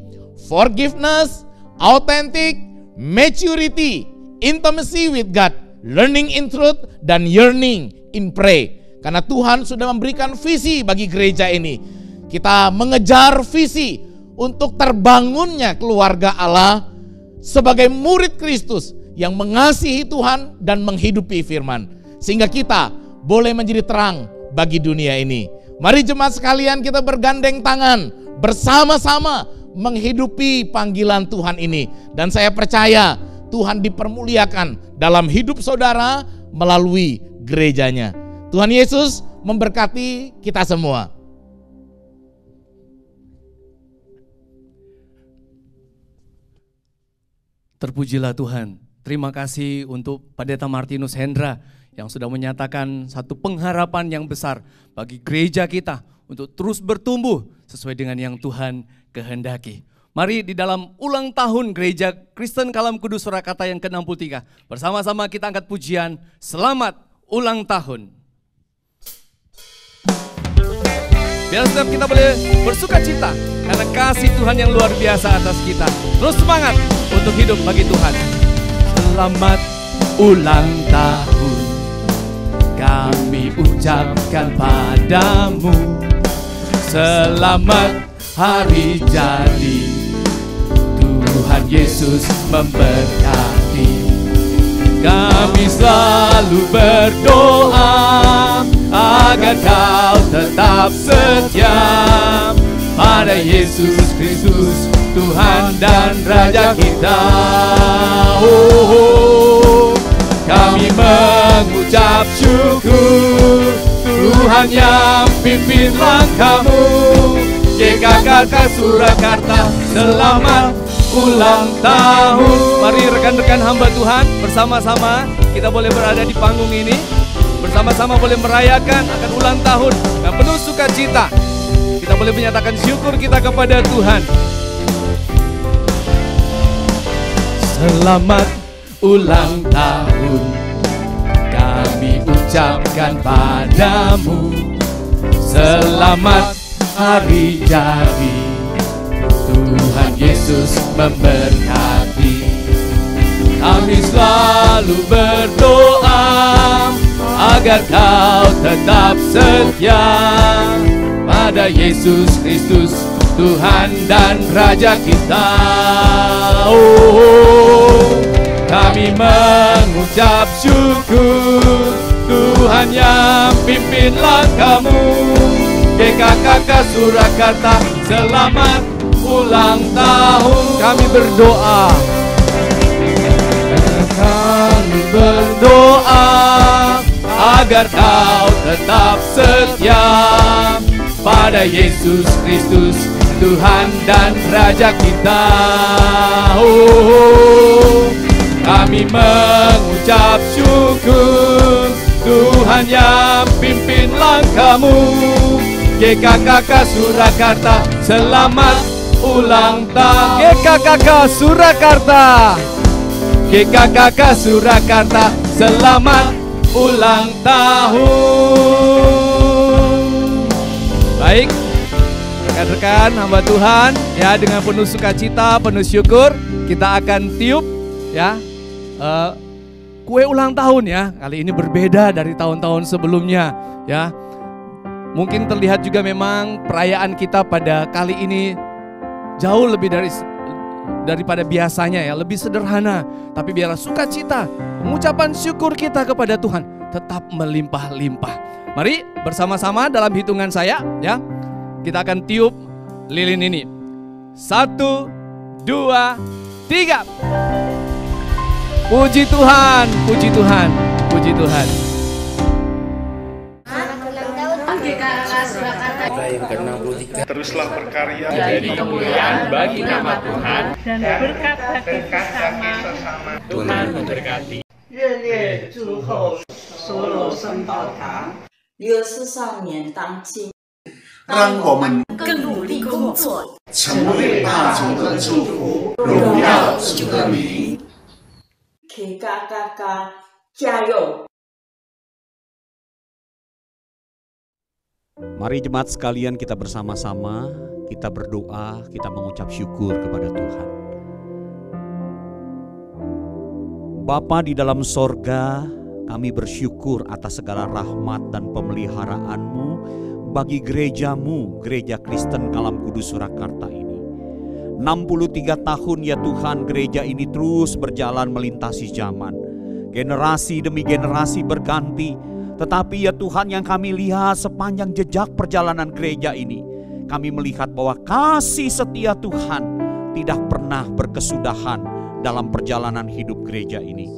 forgiveness, authentic, maturity, intimacy with God, learning in truth, dan yearning in pray. Karena Tuhan sudah memberikan visi bagi gereja ini. Kita mengejar visi untuk terbangunnya keluarga Allah sebagai murid Kristus yang mengasihi Tuhan dan menghidupi firman. Sehingga kita boleh menjadi terang bagi dunia ini. Mari jemaat sekalian, kita bergandeng tangan bersama-sama menghidupi panggilan Tuhan ini. Dan saya percaya Tuhan dipermuliakan dalam hidup saudara melalui gerejanya. Tuhan Yesus memberkati kita semua. Terpujilah Tuhan. Terima kasih untuk Pendeta Martinus Hendra yang sudah menyatakan satu pengharapan yang besar bagi gereja kita untuk terus bertumbuh sesuai dengan yang Tuhan kehendaki. Mari di dalam ulang tahun Gereja Kristen Kalam Kudus Surakarta yang ke-63, bersama-sama kita angkat pujian Selamat Ulang Tahun. Biar setiap kita boleh bersuka cita karena kasih Tuhan yang luar biasa atas kita. Terus semangat untuk hidup bagi Tuhan. Selamat ulang tahun kami ucapkan padamu. Selamat hari jadi, Tuhan Yesus memberkati. Kami selalu berdoa agar Kau tetap setia pada Yesus Kristus, Tuhan dan Raja kita. Kami mengucap syukur, Tuhan yang pimpin langkahmu. GKKK Surakarta, selamat ulang tahun. Mari rekan-rekan hamba Tuhan, bersama-sama kita boleh berada di panggung ini, bersama-sama boleh merayakan akan ulang tahun dan penuh sukacita. Kita boleh menyatakan syukur kita kepada Tuhan. Selamat ulang tahun kami ucapkan padamu. Selamat hari jadi, Tuhan Yesus memberkati. Kami selalu berdoa agar Kau tetap setia pada Yesus Kristus, Tuhan dan Raja kita. Kami mengucap syukur, Tuhan yang pimpin langkahmu. GKKK Surakarta, selamat ulang tahun. Kami berdoa, kami berdoa agar Kau tetap setia pada Yesus Kristus, Tuhan dan Raja kita. Kami mengucap syukur, Tuhan yang pimpin langkahmu. GKKK Surakarta, selamat ulang tahun. GKKK Surakarta, GKKK Surakarta, selamat ulang tahun. Baik, rekan-rekan hamba Tuhan, ya, dengan penuh sukacita, penuh syukur kita akan tiup ya kue ulang tahun ya. Kali ini berbeda dari tahun-tahun sebelumnya ya. Mungkin terlihat juga memang perayaan kita pada kali ini jauh lebih daripada biasanya ya, lebih sederhana. Tapi biarlah sukacita, pengucapan syukur kita kepada Tuhan tetap melimpah-limpah. Mari bersama-sama dalam hitungan saya ya, kita akan tiup lilin ini. 1, 2, 3. Puji Tuhan, puji Tuhan, puji Tuhan. Teruslah berkarya menjadi kemuliaan bagi nama Tuhan dan berkat bagi sesama. Tuhan memberkati. 64年当今，让我们更努力工作，成为大众的祝福，荣耀主的名。KKKK 加油！ Mari jemaat sekalian kita bersama-sama, kita berdoa, kita mengucap syukur kepada Tuhan. Bapa di dalam sorga, kami bersyukur atas segala rahmat dan pemeliharaan-Mu bagi gereja-Mu, Gereja Kristen Kalam Kudus Surakarta ini. 63 tahun ya Tuhan, gereja ini terus berjalan melintasi zaman. Generasi demi generasi berganti. Tetapi ya Tuhan, yang kami lihat sepanjang jejak perjalanan gereja ini, kami melihat bahwa kasih setia Tuhan tidak pernah berkesudahan dalam perjalanan hidup gereja ini.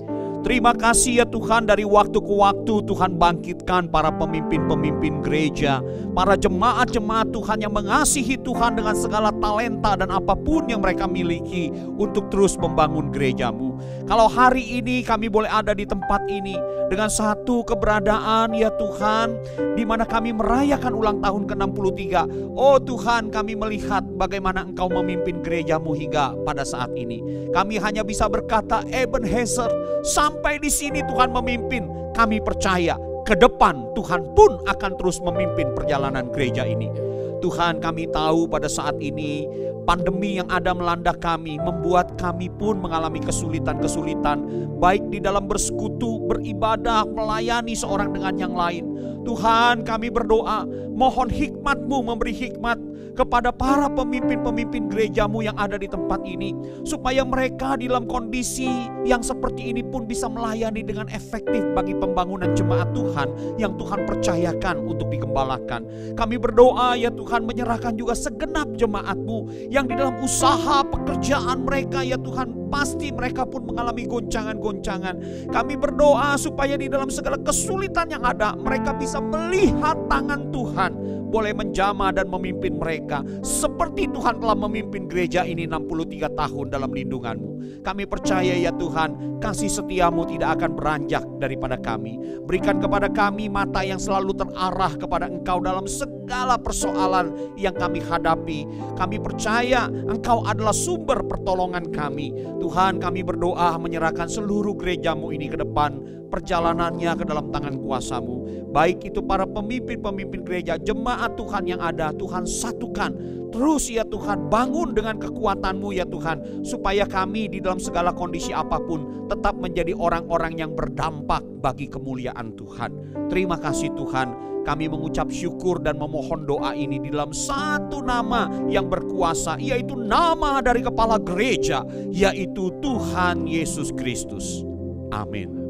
Terima kasih ya Tuhan, dari waktu ke waktu Tuhan bangkitkan para pemimpin-pemimpin gereja, para jemaat-jemaat Tuhan yang mengasihi Tuhan dengan segala talenta dan apapun yang mereka miliki untuk terus membangun gereja-Mu. Kalau hari ini kami boleh ada di tempat ini dengan satu keberadaan ya Tuhan, di mana kami merayakan ulang tahun ke-63. Oh Tuhan, kami melihat bagaimana Engkau memimpin gereja-Mu hingga pada saat ini. Kami hanya bisa berkata Ebenezer, sampai di sini Tuhan memimpin. Kami percaya ke depan Tuhan pun akan terus memimpin perjalanan gereja ini. Tuhan, kami tahu pada saat ini pandemi yang ada melanda kami membuat kami pun mengalami kesulitan-kesulitan, baik di dalam bersekutu, beribadah, melayani seorang dengan yang lain. Tuhan, kami berdoa Mohon hikmat-Mu memberi hikmat kepada para pemimpin-pemimpin gereja-Mu yang ada di tempat ini, supaya mereka di dalam kondisi yang seperti ini pun bisa melayani dengan efektif bagi pembangunan jemaat Tuhan yang Tuhan percayakan untuk digembalakan. Kami berdoa ya Tuhan, menyerahkan juga segenap jemaat-Mu yang di dalam usaha pekerjaan mereka ya Tuhan, pasti mereka pun mengalami goncangan-goncangan. Kami berdoa supaya di dalam segala kesulitan yang ada, mereka bisa melihat tangan Tuhan boleh menjamah dan memimpin mereka seperti Tuhan telah memimpin gereja ini 63 tahun dalam lindungan-Mu. Kami percaya ya Tuhan, kasih setia-Mu tidak akan beranjak daripada kami. Berikan kepada kami mata yang selalu terarah kepada Engkau dalam segala persoalan yang kami hadapi. Kami percaya Engkau adalah sumber pertolongan kami. Tuhan, kami berdoa menyerahkan seluruh gereja-Mu ini ke depan, perjalanannya ke dalam tangan kuasa-Mu. Baik itu para pemimpin-pemimpin gereja, jemaat Tuhan yang ada, Tuhan satukan. Terus ya Tuhan, bangun dengan kekuatan-Mu ya Tuhan, supaya kami di dalam segala kondisi apapun tetap menjadi orang-orang yang berdampak bagi kemuliaan Tuhan. Terima kasih Tuhan, kami mengucap syukur dan memohon doa ini di dalam satu nama yang berkuasa, yaitu nama dari kepala gereja, yaitu Tuhan Yesus Kristus. Amin.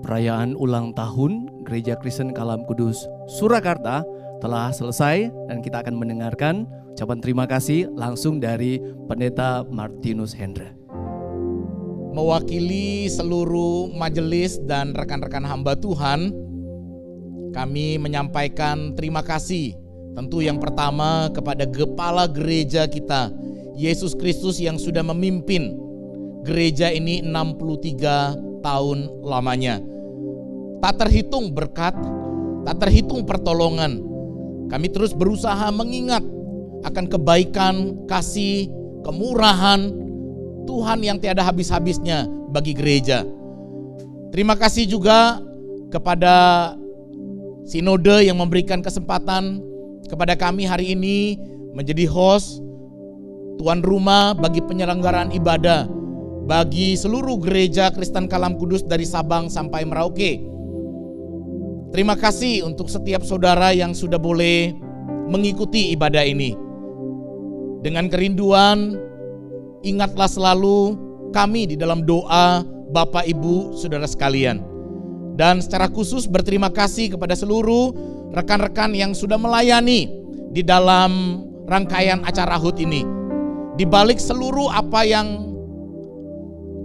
Perayaan ulang tahun Gereja Kristen Kalam Kudus Surakarta telah selesai dan kita akan mendengarkan ucapan terima kasih langsung dari Pendeta Martinus Hendra. Mewakili seluruh majelis dan rekan-rekan hamba Tuhan, kami menyampaikan terima kasih. Tentu yang pertama kepada kepala gereja kita, Yesus Kristus yang sudah memimpin gereja ini 63 tahun lamanya. Tak terhitung berkat, tak terhitung pertolongan. Kami terus berusaha mengingat akan kebaikan, kasih, kemurahan Tuhan yang tiada habis-habisnya bagi gereja. Terima kasih juga kepada Sinode yang memberikan kesempatan kepada kami hari ini menjadi host, tuan rumah bagi penyelenggaraan ibadah bagi seluruh gereja Kristen Kalam Kudus dari Sabang sampai Merauke. Terima kasih untuk setiap saudara yang sudah boleh mengikuti ibadah ini. Dengan kerinduan, ingatlah selalu kami di dalam doa Bapak Ibu Saudara sekalian. Dan secara khusus berterima kasih kepada seluruh rekan-rekan yang sudah melayani di dalam rangkaian acara HUT ini. Di balik seluruh apa yang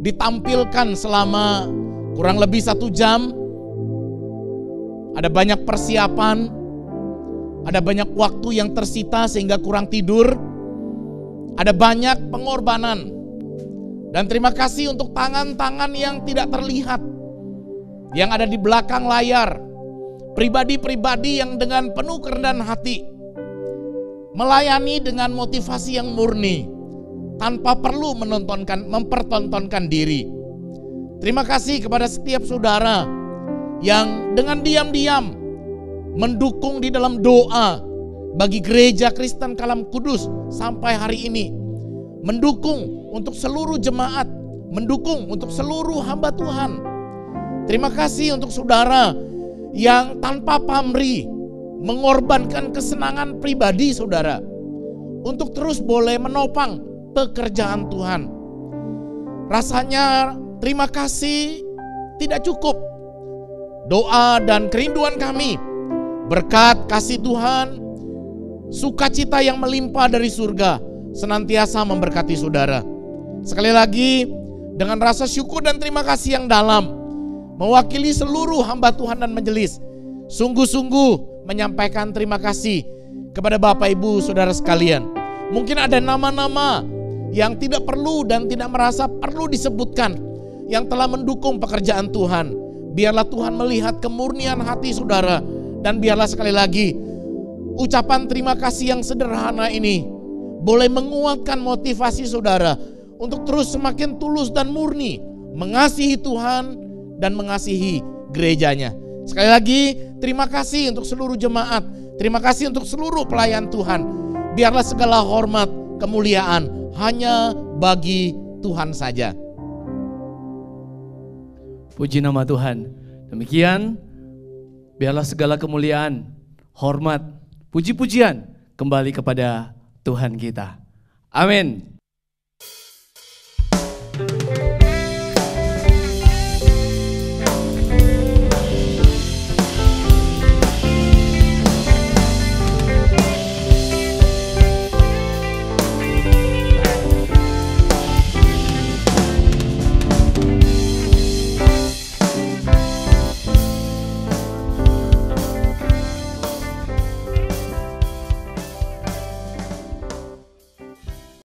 ditampilkan selama kurang lebih 1 jam, ada banyak persiapan, ada banyak waktu yang tersita sehingga kurang tidur, ada banyak pengorbanan. Dan terima kasih untuk tangan-tangan yang tidak terlihat, yang ada di belakang layar, pribadi-pribadi yang dengan penuh kerendahan hati melayani dengan motivasi yang murni, tanpa perlu mempertontonkan diri. Terima kasih kepada setiap saudara yang dengan diam-diam mendukung di dalam doa bagi gereja Kristen Kalam Kudus sampai hari ini. Mendukung untuk seluruh jemaat, mendukung untuk seluruh hamba Tuhan. Terima kasih untuk saudara yang tanpa pamrih mengorbankan kesenangan pribadi saudara untuk terus boleh menopang pekerjaan Tuhan. Rasanya terima kasih tidak cukup. Doa dan kerinduan kami, berkat kasih Tuhan, sukacita yang melimpah dari surga senantiasa memberkati saudara. Sekali lagi dengan rasa syukur dan terima kasih yang dalam, mewakili seluruh hamba Tuhan dan majelis, sungguh-sungguh menyampaikan terima kasih kepada Bapak Ibu Saudara sekalian. Mungkin ada nama-nama yang tidak perlu dan tidak merasa perlu disebutkan yang telah mendukung pekerjaan Tuhan. Biarlah Tuhan melihat kemurnian hati saudara, dan biarlah sekali lagi ucapan terima kasih yang sederhana ini boleh menguatkan motivasi saudara untuk terus semakin tulus dan murni mengasihi Tuhan dan mengasihi gerejanya. Sekali lagi terima kasih untuk seluruh jemaat, terima kasih untuk seluruh pelayan Tuhan. Biarlah segala hormat, kemuliaan hanya bagi Tuhan saja. Puji nama Tuhan. Demikian, biarlah segala kemuliaan, hormat, puji-pujian kembali kepada Tuhan kita. Amin.